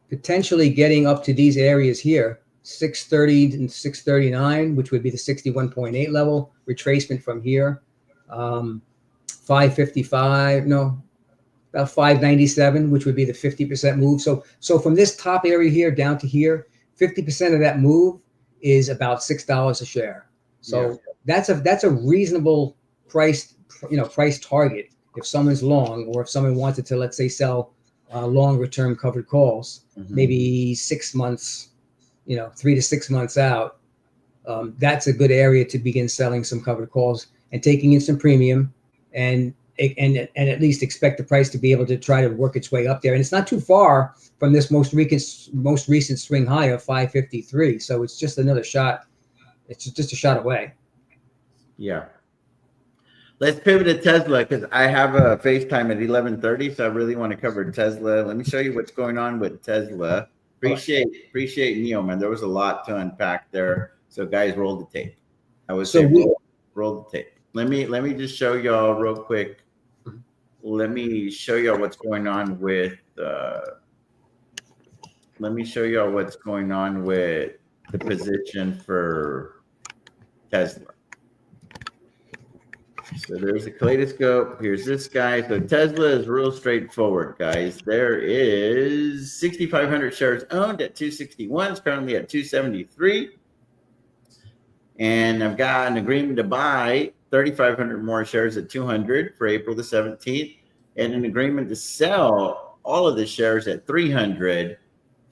potentially getting up to these areas here, 630 and 639, which would be the 61.8 level retracement from here. 555, no, about 597, which would be the 50% move. So from this top area here down to here, 50% of that move is about $6 a share. So that's a reasonable price target if someone's long, or if someone wanted to, let's say, sell longer term covered calls, maybe 6 months, 3 to 6 months out. That's a good area to begin selling some covered calls and taking in some premium, and at least expect the price to be able to try to work its way up there. And it's not too far from this most recent swing high of 553. So it's just another shot. It's just a shot away. Yeah. Let's pivot to Tesla, because I have a FaceTime at 11:30, so I really want to cover Tesla. Let me show you what's going on with Tesla. Appreciate Neo, man. There was a lot to unpack there. So guys, roll the tape. I would say roll the tape. Let me just show y'all real quick. Let me show y'all what's going on with the position for Tesla. So there's the kaleidoscope. Here's this guy. So Tesla is real straightforward, guys. There is 6,500 shares owned at 261. It's currently at 273. And I've got an agreement to buy 3,500 more shares at 200 for April the 17th, and an agreement to sell all of the shares at 300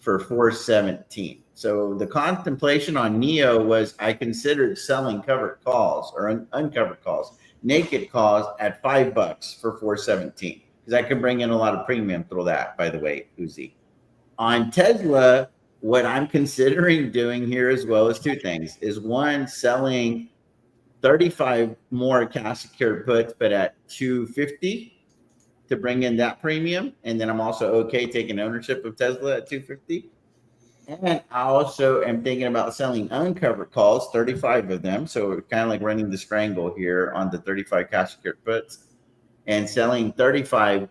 for 417. So the contemplation on Neo was I considered selling covered calls or uncovered calls, naked calls at $5 for 417, because I can bring in a lot of premium through that, by the way, UZI. On Tesla, what I'm considering doing here as well is two things. Is one, selling 35 more cash secured puts, but at 250 to bring in that premium. And then I'm also okay taking ownership of Tesla at 250. And I also am thinking about selling uncovered calls, 35 of them. So we're kind of like running the strangle here on the 35 cash secured puts, and selling 35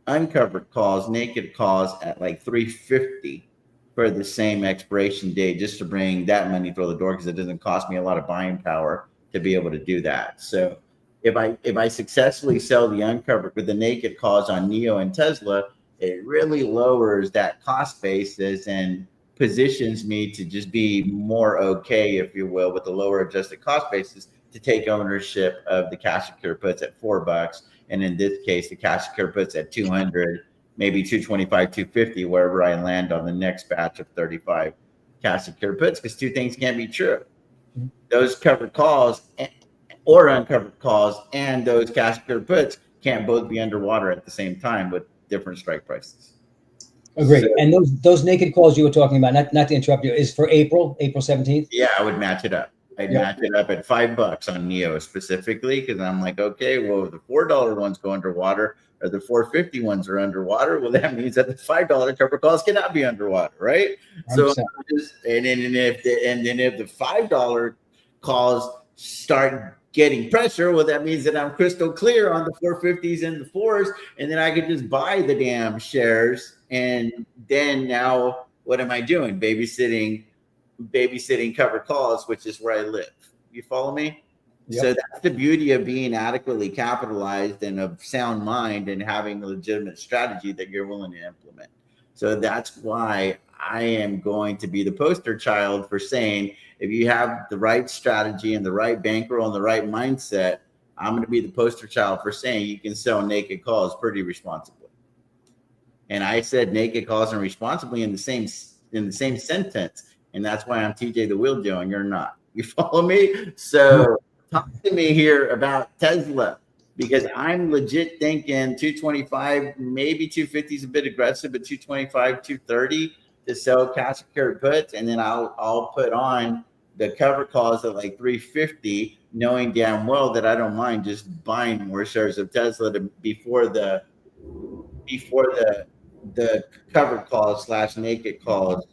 uncovered calls, naked calls at like 350 for the same expiration date, just to bring that money through the door, because it doesn't cost me a lot of buying power to be able to do that. So if I successfully sell the uncovered with the naked calls on Neo and Tesla, it really lowers that cost basis and positions me to just be more okay, if you will, with the lower adjusted cost basis to take ownership of the cash secure puts at $4. And in this case, the cash secure puts at 200, maybe 225, 250, wherever I land on the next batch of 35 cash secure puts, because two things can't be true. Those covered calls or uncovered calls and those cash secure puts can't both be underwater at the same time with different strike prices. Agreed. So, and those naked calls you were talking about, not to interrupt you, is for April 17th? Yeah, I would match it up. I'd match it up at $5 on Neo specifically, because I'm like, okay, well, if the $4 ones go underwater or the 450 ones are underwater, well, that means that the $5 cover calls cannot be underwater, right? 100%. So and then if the $5 calls start getting pressure, well, that means that I'm crystal clear on the 450s and the 4s, and then I could just buy the damn shares. And then now what am I doing? Babysitting covered calls, which is where I live. You follow me? Yep. So that's the beauty of being adequately capitalized and of sound mind and having a legitimate strategy that you're willing to implement. So that's why I am going to be the poster child for saying, if you have the right strategy and the right bankroll and the right mindset, I'm going to be the poster child for saying you can sell naked calls pretty responsibly. And I said naked calls and responsibly in the same sentence. And that's why I'm TJ the Wheel Joe and you're not. You follow me? So talk to me here about Tesla, because I'm legit thinking 225, maybe 250 is a bit aggressive, but 225, 230 to sell cash carry puts. And then I'll put on the cover calls at like 350, knowing damn well that I don't mind just buying more shares of Tesla before the covered calls / naked calls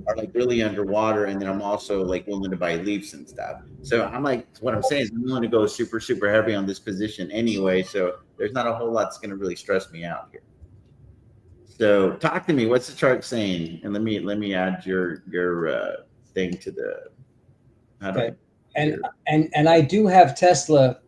are like really underwater, and then I'm also like willing to buy leaps and stuff. So I'm like, what I'm saying is I'm willing to go super heavy on this position anyway. So there's not a whole lot that's going to really stress me out here. So talk to me. What's the chart saying? And let me add your thing to the. Okay. And I do have Tesla.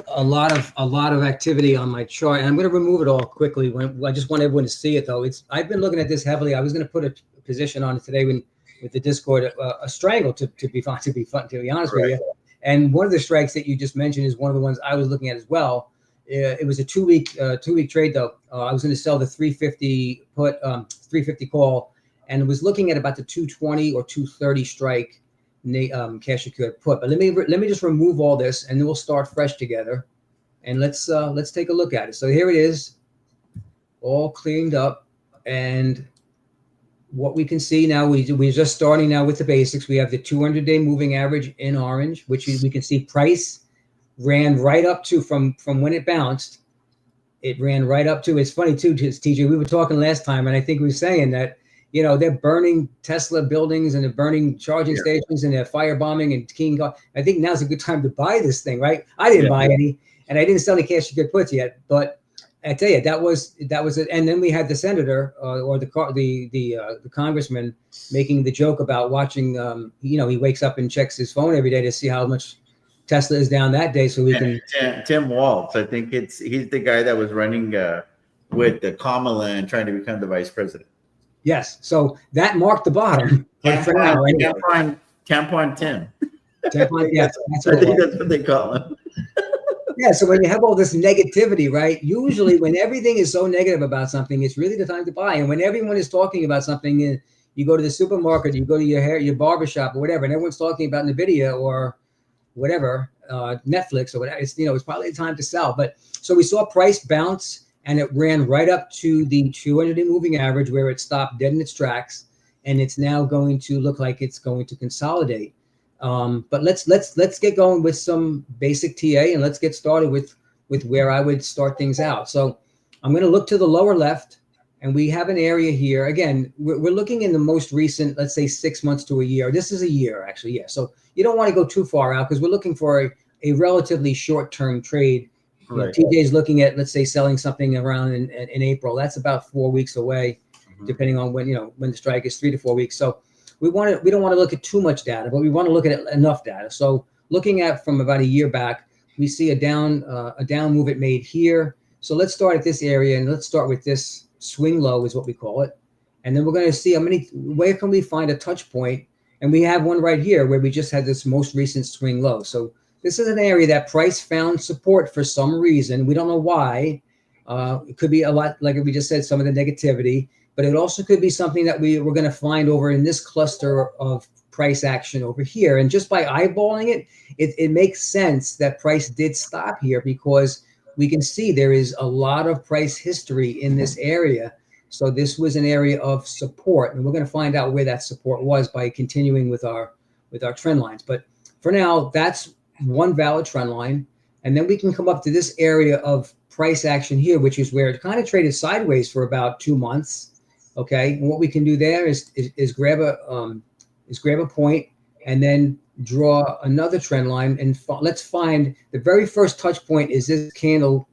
A lot of activity on my chart, and I'm going to remove it all quickly. I just want everyone to see it, though. I've been looking at this heavily. I was going to put a position on it today with the Discord, a strangle to be honest with you. And one of the strikes that you just mentioned is one of the ones I was looking at as well. It was a 2 week trade though. I was going to sell the 350 put, 350 call, and was looking at about the 220 or 230 strike. Cash secured put. But let me just remove all this, and then we'll start fresh together, and let's take a look at it. So here it is, all cleaned up, and what we can see now, we're just starting now with the basics. We have the 200-day moving average in orange, which we can see price ran right up to from when it bounced. It ran right up to. It's funny too, TJ. We were talking last time, and I think we were saying that, you know, they're burning Tesla buildings and they're burning charging stations and they're firebombing and keying. I think now's a good time to buy this thing, right? I didn't buy any, and I didn't sell any cash secured puts yet. But I tell you, that was it. And then we had the senator or the congressman making the joke about watching. You know, he wakes up and checks his phone every day to see how much Tesla is down that day, so we can. Tim Walz, I think he's the guy that was running with the Kamala and trying to become the vice president. Yes, so that marked the bottom. For now, Tampon Tim. Tampon, yes, I think that's what they call him. Yeah, so when you have all this negativity, right? Usually, when everything is so negative about something, it's really the time to buy. And when everyone is talking about something, you go to the supermarket, you go to your barbershop or whatever, and everyone's talking about NVIDIA or whatever, Netflix or whatever. It's probably the time to sell. But so we saw price bounce. And it ran right up to the 200-day moving average where it stopped dead in its tracks, and it's now going to look like it's going to consolidate. But let's get going with some basic TA, and let's get started with where I would start things out. So I'm going to look to the lower left, and we have an area here. Again, we're looking in the most recent, let's say 6 months to a year. This is a year, actually, yeah. So you don't want to go too far out because we're looking for a relatively short-term trade. You know, TJ is looking at, let's say, selling something around in April. That's about 4 weeks away, depending on when the strike is 3 to 4 weeks. So we don't want to look at too much data, but we want to look at enough data. So looking at from about a year back, we see a down move it made here. So let's start at this area, and let's start with this swing low is what we call it. And then we're going to see where can we find a touch point, and we have one right here where we just had this most recent swing low. So this is an area that price found support for some reason. We don't know why. It could be a lot, like we just said, some of the negativity, but it also could be something that we're going to find over in this cluster of price action over here. And just by eyeballing it makes sense that price did stop here because we can see there is a lot of price history in this area. So this was an area of support, and we're going to find out where that support was by continuing with our trend lines. But for now, that's one valid trend line, and then we can come up to this area of price action here, which is where it kind of traded sideways for about 2 months. Okay, and what we can do there is grab a point and then draw another trend line, and let's find the very first touch point is this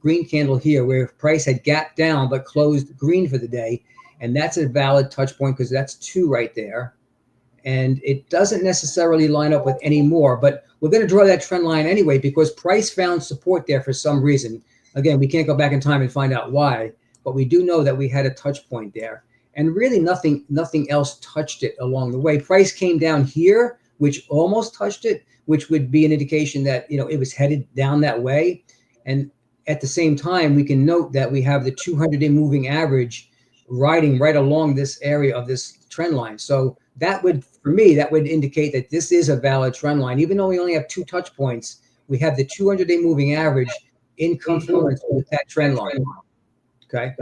green candle here, where price had gapped down but closed green for the day, and that's a valid touch point because that's 2 right there. And it doesn't necessarily line up with any more, but we're going to draw that trend line anyway because price found support there for some reason. Again, we can't go back in time and find out why, but we do know that we had a touch point there. and really nothing else touched it along the way. Price came down here, which almost touched it, which would be an indication that, you know, it was headed down that way. And at the same time, we can note that we have the 200-day moving average riding right along this area of this trend line. So that would, for me, that would indicate that this is a valid trend line. Even though we only have 2 touch points, we have the 200-day moving average in confluence with that trend line. Okay.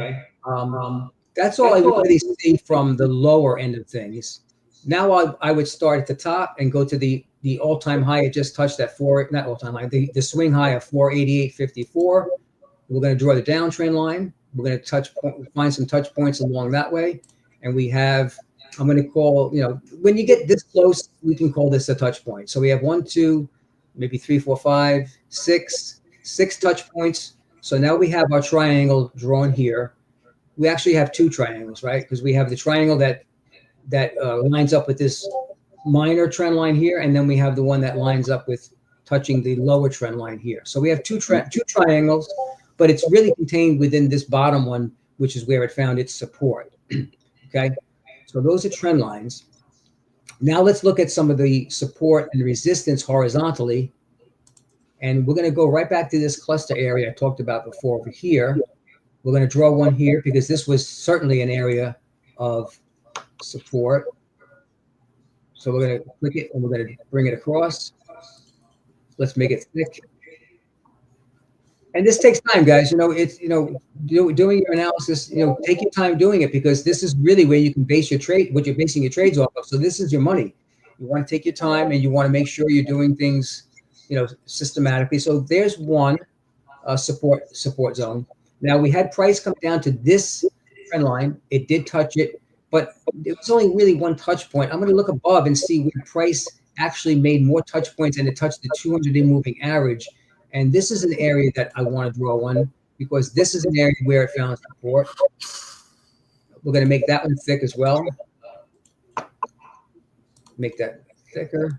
That's all I really see from the lower end of things. Now I would start at the top and go to the all-time high. It just touched that not all-time high, the swing high of 488.54. We're going to draw the downtrend line. We're going to find some touch points along that way. And we have, I'm going to call, you know, when you get this close, we can call this a touch point. So we have 1, 2, maybe 3, 4, 5, 6 touch points. So now we have our triangle drawn here. We actually have 2 triangles, right? Because we have the triangle that lines up with this minor trend line here, and then we have the one that lines up with touching the lower trend line here. So we have two triangles, but it's really contained within this bottom one, which is where it found its support. Okay, so those are trend lines. Now let's look at some of the support and resistance horizontally, and we're going to go right back to this cluster area I talked about before over here. We're going to draw one here because this was certainly an area of support. So we're going to click it and we're going to bring it across. Let's make it thick. And this takes time, guys. You know, it's, you know, doing your analysis, you know, take your time doing it, because this is really where you can base your trade, what you're basing your trades off of. So this is your money. You want to take your time and you want to make sure you're doing things, you know, systematically. So there's one support zone. Now we had price come down to this trend line. It did touch it, but it was only really one touch point. I'm going to look above and see where price actually made more touch points and it touched the 200-day moving average. And this is an area that I want to draw one, because this is an area where it found support. We're going to make that one thick as well. Make that thicker.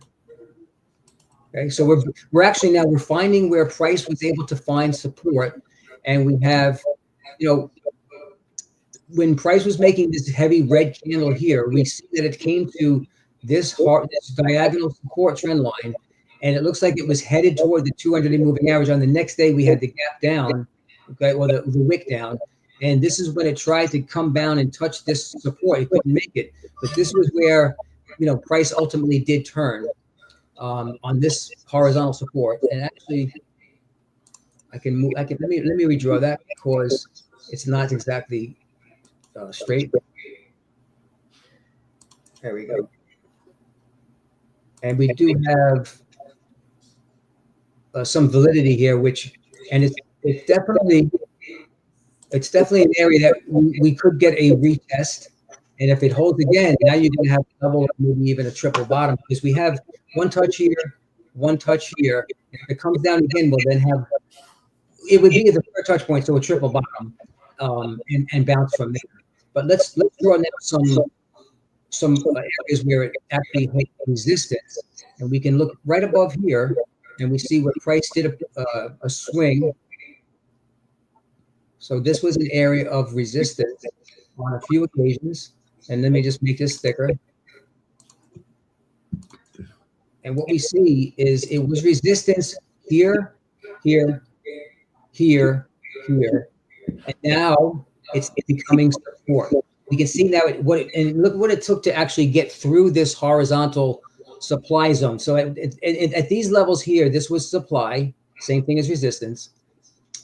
Okay, so we're actually now we're finding where price was able to find support. And we have, you know, when price was making this heavy red candle here, we see that it came to this diagonal support trend line, and it looks like it was headed toward the 200-day moving average. On the next day, we had the gap down, okay, or the wick down, and this is when it tried to come down and touch this support. It couldn't make it, but this was where, you know, price ultimately did turn on this horizontal support. And actually, let me redraw that, because it's not exactly straight. There we go. And we do have some validity here, and it's definitely an area that we could get a retest. And if it holds again, now you're going to have a double, maybe even a triple bottom, because we have one touch here, one touch here. If it comes down again, we'll then have, it would be the third touch point, so a triple bottom, and bounce from there. But let's draw now some areas where it actually hit resistance, and we can look right above here, and we see where price did a swing. So this was an area of resistance on a few occasions, and let me just make this thicker. And what we see is it was resistance here, here, here, here, and now it's becoming support. We can see now and look what it took to actually get through this horizontal supply zone. So at these levels here, this was supply, same thing as resistance,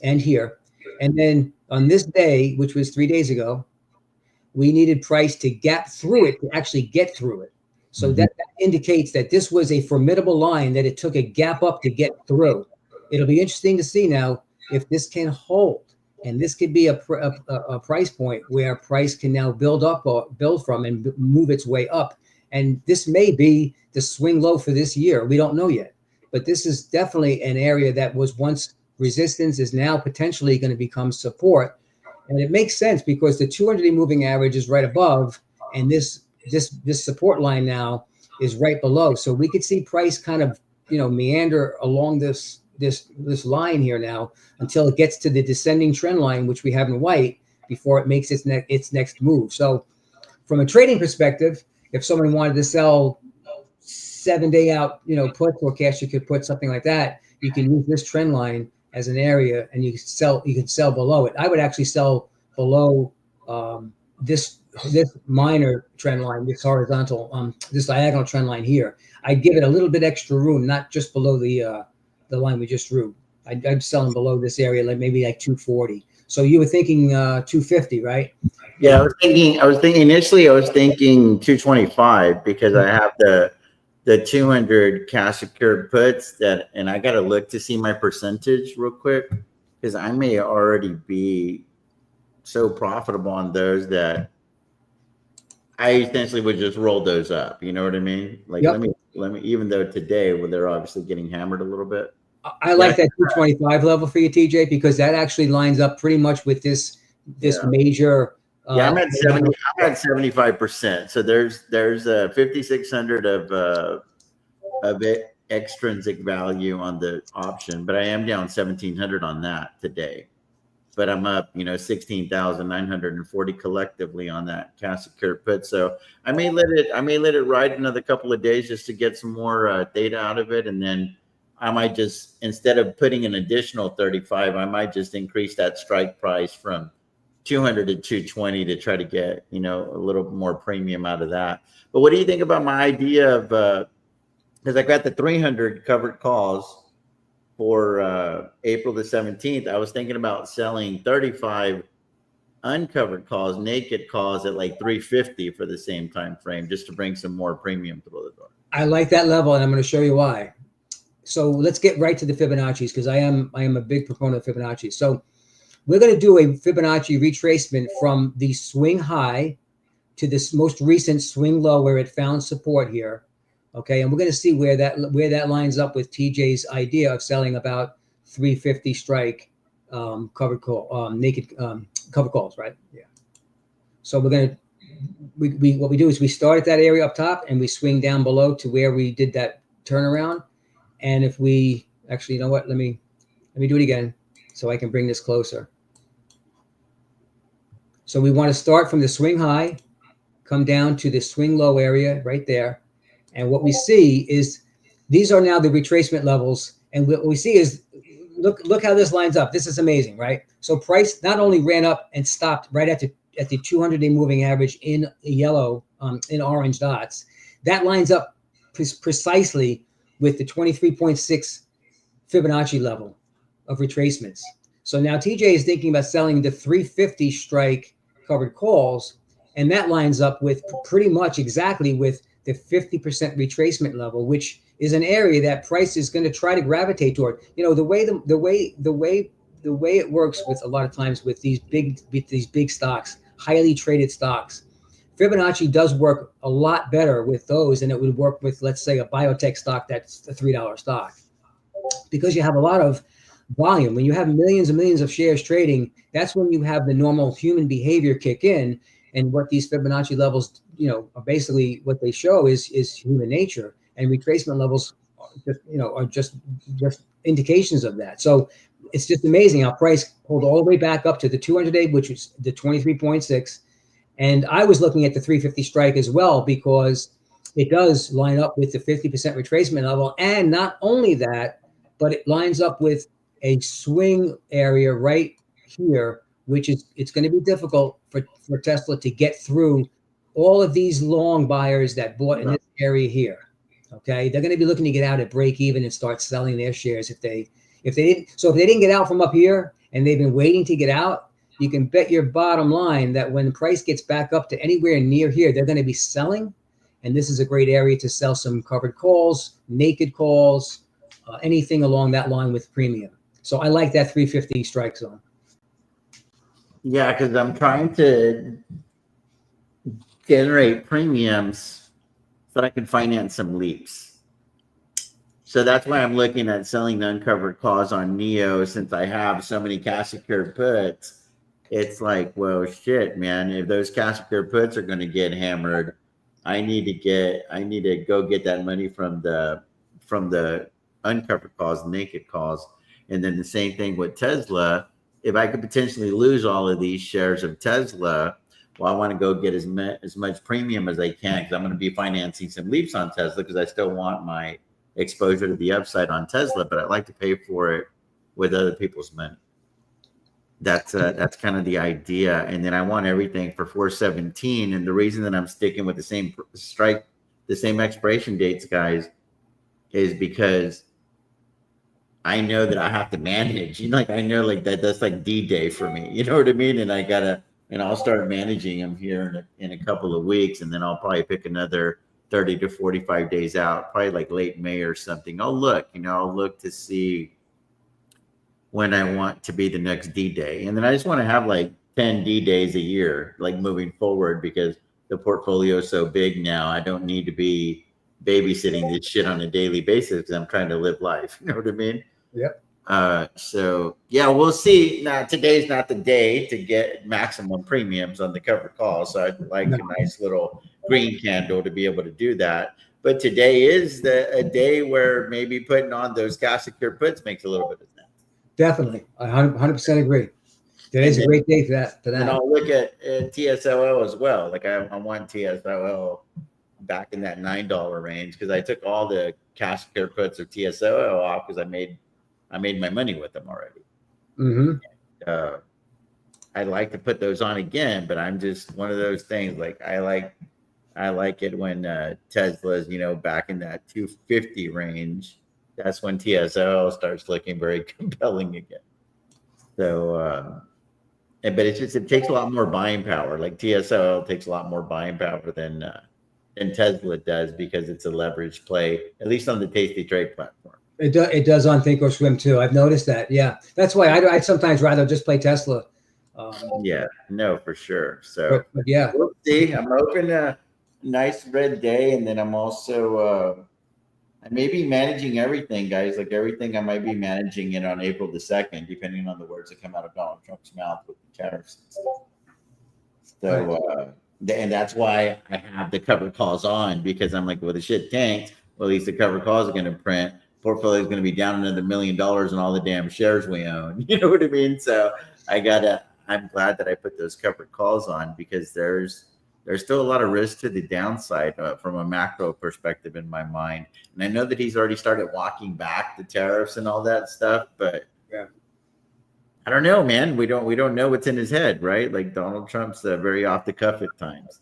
and here. And then on this day, which was 3 days ago, we needed price to gap through it to actually get through it. So that indicates that this was a formidable line that it took a gap up to get through. It'll be interesting to see now if this can hold. And this could be a price point where price can now build from and move its way up. And this may be the swing low for this year. We don't know yet. But this is definitely an area that was once resistance, is now potentially going to become support. And it makes sense because the 200-day moving average is right above, and this support line now is right below. So we could see price kind of, you know, meander along this line here now until it gets to the descending trend line, which we have in white, before it makes its next move. So from a trading perspective, if someone wanted to sell 7-day out, put forecast, you could put something like that. You can use this trend line as an area, and you can sell below it. I would actually sell below this minor trend line, this horizontal, this diagonal trend line here. I'd give it a little bit extra room, not just below the line we just drew. I'd sell them below this area, like maybe like 240. So you were thinking 250, right? Yeah, I was thinking initially I was thinking 225 because I have the 200 cash secured puts that, and I got to look to see my percentage real quick because I may already be so profitable on those that I essentially would just roll those up. You know what I mean? Like, yep. let me, even though today, well, they're obviously getting hammered a little bit. I like that 225 level for you, TJ, because that actually lines up pretty much with this major. I'm at 70. I'm at 75%. So there's 5,600 of it extrinsic value on the option, but I am down 1,700 on that today. But I'm up, 16,940 collectively on that cash secured put. So I may let it ride another couple of days just to get some more data out of it, and then I might just, instead of putting an additional 35, I might just increase that strike price from 200 to 220 to try to get, a little more premium out of that. But what do you think about my idea of, because I got the 300 covered calls for April the 17th. I was thinking about selling 35 uncovered calls, naked calls at like 350 for the same time frame, just to bring some more premium through the door. I like that level, and I'm going to show you why. So let's get right to the Fibonacci's, because I am a big proponent of Fibonacci. So we're going to do a Fibonacci retracement from the swing high to this most recent swing low where it found support here. Okay, and we're going to see where that lines up with TJ's idea of selling about 350 strike covered call, naked covered calls, right? Yeah. So we're going to what we do is we start at that area up top and we swing down below to where we did that turnaround. And if we actually, you know what? Let me do it again so I can bring this closer. So we want to start from the swing high, come down to the swing low area right there. And what we see is these are now the retracement levels. And what we see is, look how this lines up. This is amazing, right? So price not only ran up and stopped right at the 200-day moving average in yellow, in orange dots. That lines up precisely with the 23.6 Fibonacci level of retracements. So now TJ is thinking about selling the 350 strike covered calls, and that lines up with pretty much exactly with the 50% retracement level, which is an area that price is going to try to gravitate toward. The way it works with a lot of times with these big stocks, highly traded stocks, Fibonacci does work a lot better with those than it would work with, let's say, a biotech stock that's a $3 stock, because you have a lot of volume. When you have millions and millions of shares trading, that's when you have the normal human behavior kick in. And what these Fibonacci levels, are basically what they show is human nature, and retracement levels are just indications of that. So it's just amazing how price pulled all the way back up to the 200-day, which is the 23.6. And I was looking at the 350 strike as well, because it does line up with the 50% retracement level. And not only that, but it lines up with a swing area right here, which is, it's going to be difficult for Tesla to get through all of these long buyers that bought in this area here. Okay, they're going to be looking to get out at break even and start selling their shares if they didn't. So if they didn't get out from up here and they've been waiting to get out, you can bet your bottom line that when the price gets back up to anywhere near here, they're going to be selling. And this is a great area to sell some covered calls, naked calls, anything along that line with premium. So I like that 350 strike zone. Yeah, because I'm trying to generate premiums so I can finance some leaps. So that's why I'm looking at selling the uncovered calls on NEO, since I have so many cash secured puts. It's like, well, shit, man, if those cash secured puts are going to get hammered, I need to go get that money from the uncovered calls, naked calls. And then the same thing with Tesla. If I could potentially lose all of these shares of Tesla, well, I want to go get as much premium as I can because I'm going to be financing some leaps on Tesla because I still want my exposure to the upside on Tesla, but I'd like to pay for it with other people's money. That's kind of the idea. And then I want everything for 417. And the reason that I'm sticking with the same strike, the same expiration dates, guys, is because I know that I have to manage. Like I know like that's like D-Day for me. You know what I mean? And I'll start managing them here in a couple of weeks, and then I'll probably pick another 30 to 45 days out, probably like late May or something. I'll look to see when I want to be the next D-Day. And then I just want to have like 10 D-Days a year, like moving forward, because the portfolio is so big now. I don't need to be babysitting this shit on a daily basis because I'm trying to live life. You know what I mean? Yep. So yeah, we'll see. Now today's not the day to get maximum premiums on the covered call. So I'd like a nice little green candle to be able to do that. But today is a day where maybe putting on those cash secure puts makes a little bit of sense. Definitely. I 100% agree. Today's a great day for that. And I'll look at TSLL as well. Like I want TSLL back in that $9 range because I took all the cash secure puts of TSLL off because I made my money with them already. Mm-hmm. I'd like to put those on again, but I'm just one of those things. Like I like it when Tesla's, back in that 250 range. That's when TSL starts looking very compelling again. So, but it takes a lot more buying power. Like TSL takes a lot more buying power than Tesla does because it's a leverage play, at least on the Tasty Trade platform. It does on Thinkorswim too. I've noticed that. Yeah, that's why I'd sometimes rather just play Tesla. Yeah, no, for sure. So but yeah, we'll see. I'm hoping a nice red day, and then I'm also I may be managing everything, guys. Like everything, I might be managing it on April the 2nd, depending on the words that come out of Donald Trump's mouth with the tariffs and stuff. So, and that's why I have the cover calls on because I'm like, well, the shit tanks. Well, at least the cover calls are going to print. Portfolio is going to be down another $1 million on all the damn shares we own. You know what I mean? So I'm glad that I put those covered calls on because there's still a lot of risk to the downside from a macro perspective in my mind. And I know that he's already started walking back the tariffs and all that stuff, but yeah, I don't know, man. We don't know what's in his head, right? Like Donald Trump's very off the cuff at times.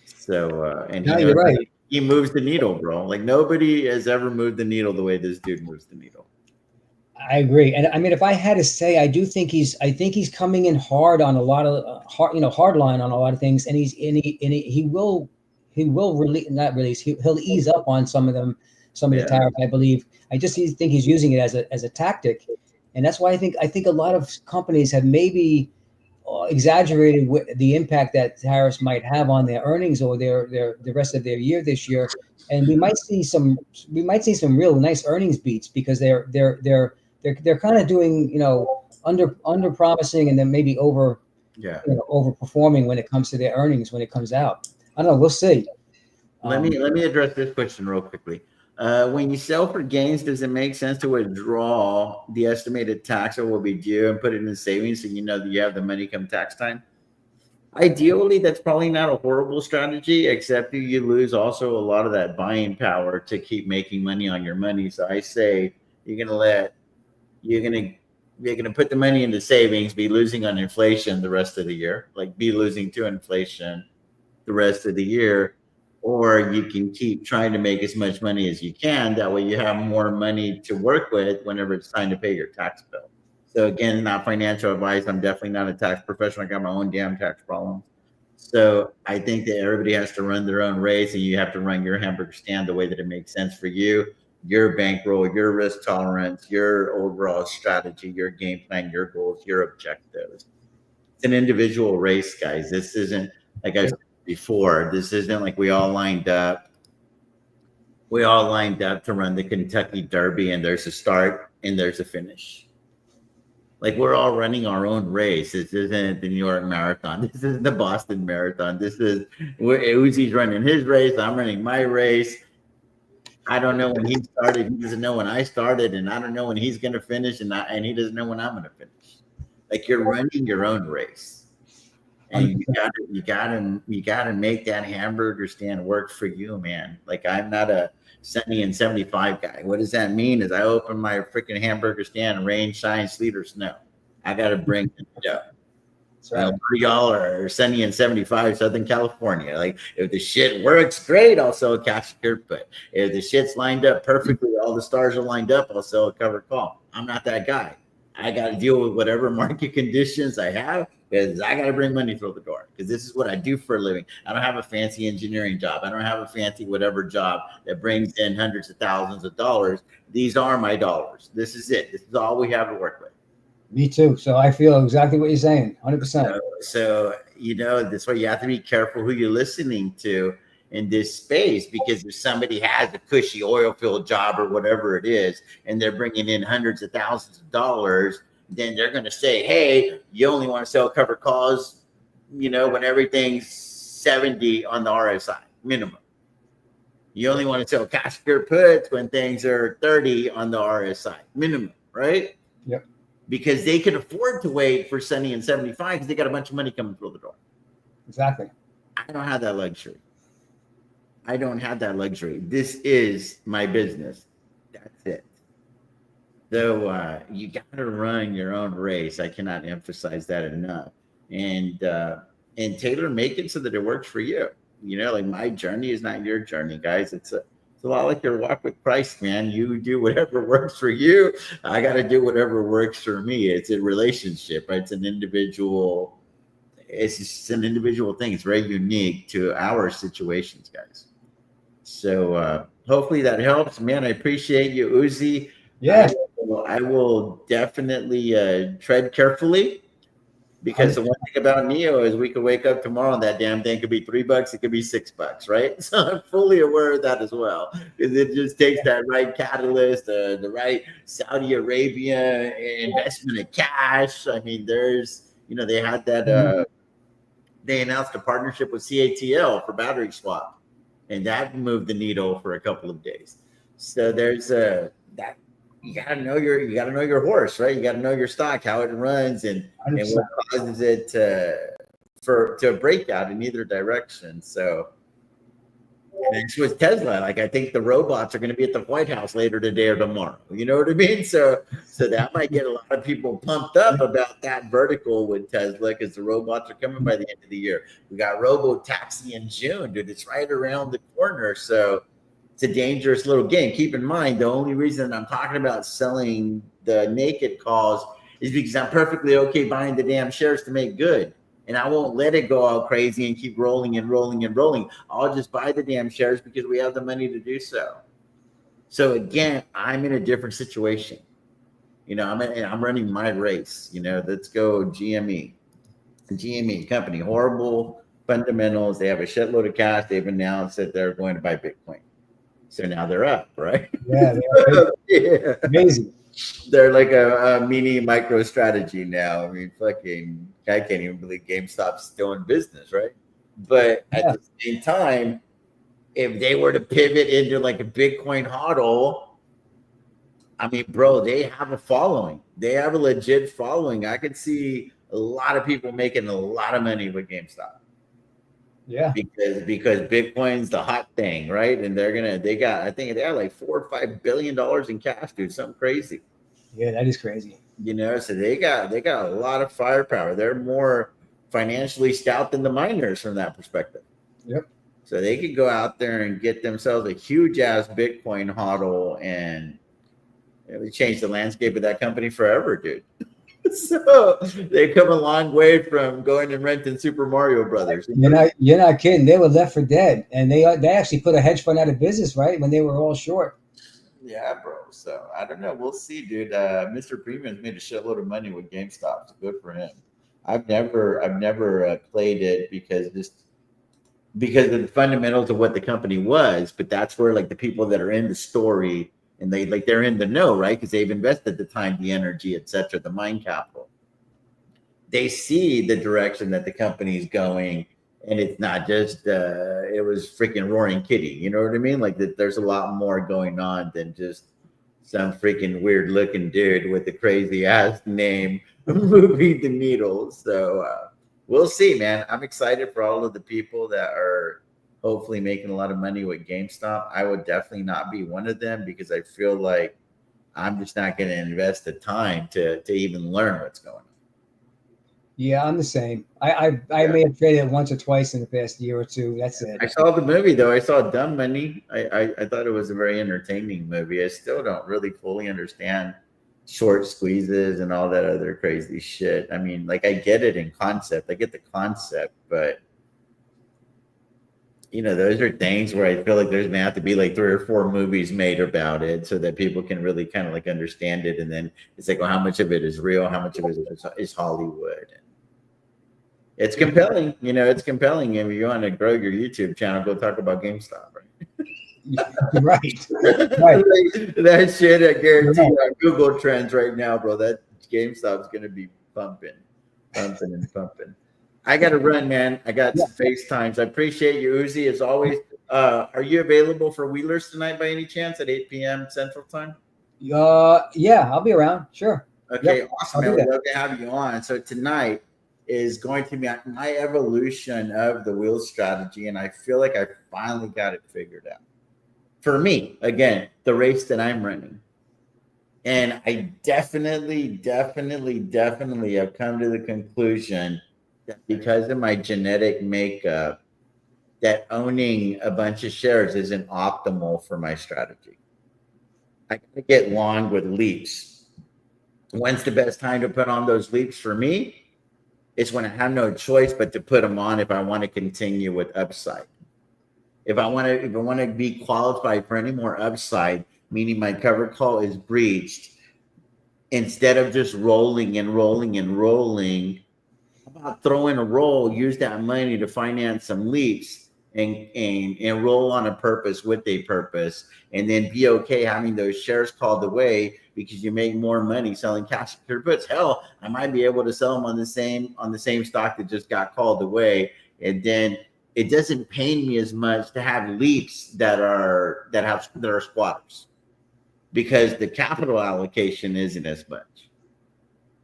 So, and you're right. He moves the needle, bro. Like nobody has ever moved the needle the way this dude moves the needle. I agree, and I mean, if I had to say, I think he's coming in hard on a lot of hard line on a lot of things, and he will release. He'll ease up on some of them, some of the tariffs. I believe. I just think he's using it as a tactic, and that's why I think a lot of companies have maybe exaggerated the impact that tariffs might have on their earnings or the rest of their year this year, and we might see some real nice earnings beats because they're kind of doing under promising and then maybe overperforming when it comes to their earnings when it comes out. I don't know. We'll see. Let me address this question real quickly. When you sell for gains, does it make sense to withdraw the estimated tax that will be due and put it in savings so you know that you have the money come tax time? Ideally, that's probably not a horrible strategy, except you lose also a lot of that buying power to keep making money on your money. So I say you're gonna put the money into savings, be losing on inflation the rest of the year, like be losing to inflation the rest of the year. Or you can keep trying to make as much money as you can. That way you have more money to work with whenever it's time to pay your tax bill. So again, not financial advice. I'm definitely not a tax professional. I got my own damn tax problems. So I think that everybody has to run their own race and you have to run your hamburger stand the way that it makes sense for you, your bankroll, your risk tolerance, your overall strategy, your game plan, your goals, your objectives. It's an individual race, guys. This isn't like I said before. This isn't like we all lined up to run the Kentucky Derby and there's a start and there's a finish. Like we're all running our own race. This isn't the New York Marathon. This isn't the Boston Marathon. This is Uzi's running his race. I'm running my race. I don't know when he started. He doesn't know when I started, and I don't know when he's going to finish, and he doesn't know when I'm going to finish. Like you're running your own race. And you gotta make that hamburger stand work for you, man. Like I'm not a 70 and 75 guy. What does that mean? Is I open my freaking hamburger stand, rain, shine, sleet, or snow. I gotta bring the dough. That's right. Y'all are 70 and 75 Southern California. Like if the shit works great, I'll sell a cash secured put. If the shit's lined up perfectly, all the stars are lined up, I'll sell a covered call. I'm not that guy. I got to deal with whatever market conditions I have because I got to bring money through the door because this is what I do for a living. I don't have a fancy engineering job. I don't have a fancy whatever job that brings in hundreds of thousands of dollars. These are my dollars. This is it. This is all we have to work with. Me too. So I feel exactly what you're saying, 100%. So that's why you have to be careful who you're listening to in this space, because if somebody has a cushy oil field job or whatever it is, and they're bringing in hundreds of thousands of dollars, then they're going to say, hey, you only want to sell covered calls, when everything's 70 on the RSI minimum. You only want to sell cash secured puts when things are 30 on the RSI minimum, right? Yep. Because they can afford to wait for 70 and 75 because they got a bunch of money coming through the door. Exactly. I don't have that luxury. This is my business. That's it. So you got to run your own race. I cannot emphasize that enough. And tailor make it so that it works for you. Like my journey is not your journey, guys. It's a lot like your walk with Christ, man. You do whatever works for you. I got to do whatever works for me. It's a relationship, right? It's just an individual thing. It's very unique to our situations, guys. So hopefully that helps, man. I appreciate you, Uzi. Yeah. I will definitely tread carefully. Because the one thing about Neo is we could wake up tomorrow and that damn thing could be $3, it could be $6, right? So I'm fully aware of that as well. Because it just takes that right catalyst, the right Saudi Arabia investment of cash. I mean, there's, they had that, they announced a partnership with CATL for battery swap, and that moved the needle for a couple of days. So there's that. You gotta know your horse, right? You gotta know your stock, how it runs, and what causes it to a breakout in either direction. So, and it's with Tesla. Like I think the robots are going to be at the White House later today or tomorrow. You know what I mean? So that might get a lot of people pumped up about that vertical with Tesla because the robots are coming by the end of the year. We got Robo Taxi in June, dude. It's right around the corner. So it's a dangerous little game. Keep in mind, the only reason I'm talking about selling the naked calls is because I'm perfectly okay buying the damn shares to make good. And I won't let it go all crazy and keep rolling and rolling and rolling. I'll just buy the damn shares because we have the money to do so. So again, I'm in a different situation. I'm running my race. Let's go GME. GME company, horrible fundamentals. They have a shitload of cash. They've announced that they're going to buy Bitcoin. So now they're up, right? Yeah, yeah. Amazing. They're like a mini micro strategy now. I mean, I can't even believe GameStop's still in business, right? But at the same time, if they were to pivot into like a Bitcoin hodl, I mean, bro, they have a following. They have a legit following. I could see a lot of people making a lot of money with GameStop. Yeah, because Bitcoin's the hot thing, right? And they got like $4 or $5 billion in cash, dude, something crazy. Yeah, that is crazy. So they got a lot of firepower. They're more financially stout than the miners from that perspective. Yep. So they could go out there and get themselves a huge ass Bitcoin hodl, and it would change the landscape of that company forever, dude. So they've come a long way from going and renting Super Mario Brothers. You're not kidding. They were left for dead, and they actually put a hedge fund out of business, right, when they were all short. Yeah, bro. So I don't know. We'll see, dude. Mr. Premium's made a shitload of money with GameStop. So good for him. I've never played it because of the fundamentals of what the company was, but that's where like the people that are in the story. And they're in the know, right? Because they've invested the time, the energy, etc., the mind capital. They see the direction that the company's going, and it's not just it was freaking Roaring Kitty. You know what I mean? Like that, there's a lot more going on than just some freaking weird looking dude with a crazy ass name moving the needle. So we'll see, man. I'm excited for all of the people that are hopefully making a lot of money with GameStop. I would definitely not be one of them because I feel like I'm just not going to invest the time to even learn what's going on. Yeah, I'm the same. I may have traded once or twice in the past year or two. That's it. I saw the movie though. I saw Dumb Money. I thought it was a very entertaining movie. I still don't really fully understand short squeezes and all that other crazy shit. I mean, like I get it in concept. I get the concept, but those are things where I feel like there's gonna have to be like 3 or 4 movies made about it so that people can really kind of like understand it. And then it's like, well, how much of it is real? How much of it is Hollywood? It's compelling, it's compelling. If you want to grow your YouTube channel, go talk about GameStop, right? Right. That shit, I guarantee you on Google Trends right now, bro. That GameStop's gonna be pumping. I gotta run, man. I got some FaceTimes. I appreciate you, Uzi, as always. Are you available for Wheelers tonight by any chance at 8 p.m. Central Time? Yeah, I'll be around. Sure. Okay, awesome, man. We'd love to have you on. So tonight is going to be my evolution of the wheel strategy, and I feel like I finally got it figured out. For me, again, the race that I'm running. And I definitely have come to the conclusion that because of my genetic makeup, that owning a bunch of shares isn't optimal for my strategy. I gotta get long with leaps. When's the best time to put on those leaps for me? It's when I have no choice but to put them on if I want to continue with upside. If I want to be qualified for any more upside, meaning my cover call is breached, instead of just rolling, how about throwing a roll, use that money to finance some leaps and roll on a purpose with a purpose, and then be okay having those shares called away because you make more money selling cash secured puts. Hell, I might be able to sell them on the same stock that just got called away, and then it doesn't pain me as much to have leaps that are squatters because the capital allocation isn't as much.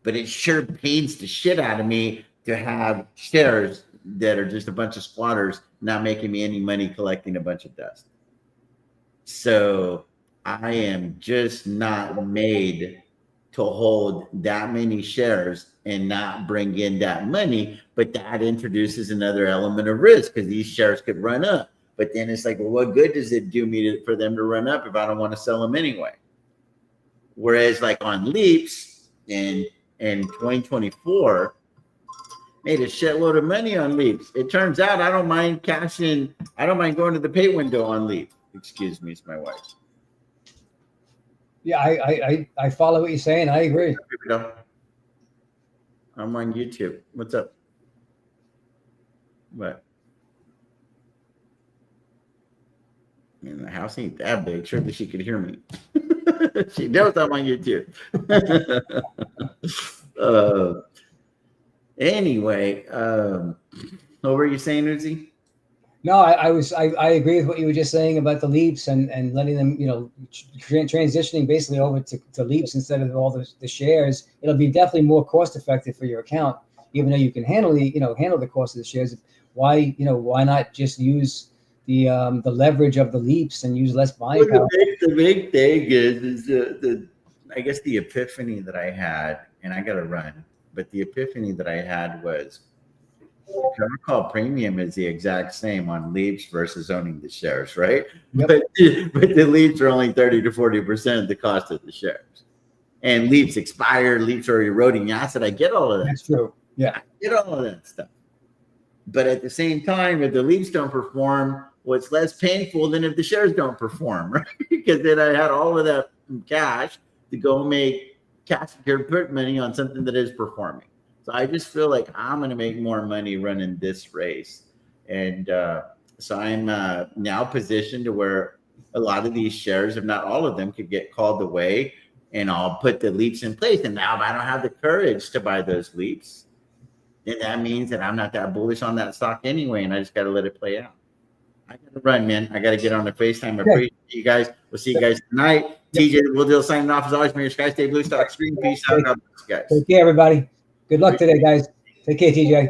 But it sure pains the shit out of me to have shares that are just a bunch of squatters not making me any money, collecting a bunch of dust. So I am just not made to hold that many shares and not bring in that money. But that introduces another element of risk because these shares could run up. But then it's like, well, what good does it do me for them to run up if I don't want to sell them anyway? Whereas like on leaps in 2024, made a shitload of money on leaps. It turns out I don't mind cashing. I don't mind going to the pay window on leap. Excuse me, it's my wife. Yeah, I follow what you're saying. I agree. I'm on YouTube. What's up? What? Man, the house ain't that big. Surely she could hear me. She knows I'm on YouTube. Anyway, what were you saying, Uzi? No, I agree with what you were just saying about the leaps and letting them, transitioning basically over to leaps instead of all the shares. It'll be definitely more cost effective for your account, even though you can handle the cost of the shares. Why not just use the leverage of the leaps and use less buying power? The big thing is I guess the epiphany that I had, and I got to run, but the epiphany that I had was cover call premium is the exact same on leaps versus owning the shares, right? Yep. But the leaps are only 30 to 40% of the cost of the shares. And leaps expire, leaps are eroding asset. I get all of that. That's true. Yeah. I get all of that stuff. But at the same time, if the leaps don't perform, what's less painful than if the shares don't perform, right? Because then I had all of that cash to go make cash secured put money on something that is performing. So I just feel like I'm going to make more money running this race. And so I'm now positioned to where a lot of these shares, if not all of them, could get called away. And I'll put the leaps in place. And now if I don't have the courage to buy those leaps, then that means that I'm not that bullish on that stock anyway. And I just got to let it play out. I got to run, man. I got to get on the FaceTime. I appreciate you guys. We'll see you guys tonight. TJ Will Deal signing off as always. May your sky stay blue, stock screen. Peace out. God bless you guys. Take care, everybody. Good luck today, guys. Take care, TJ.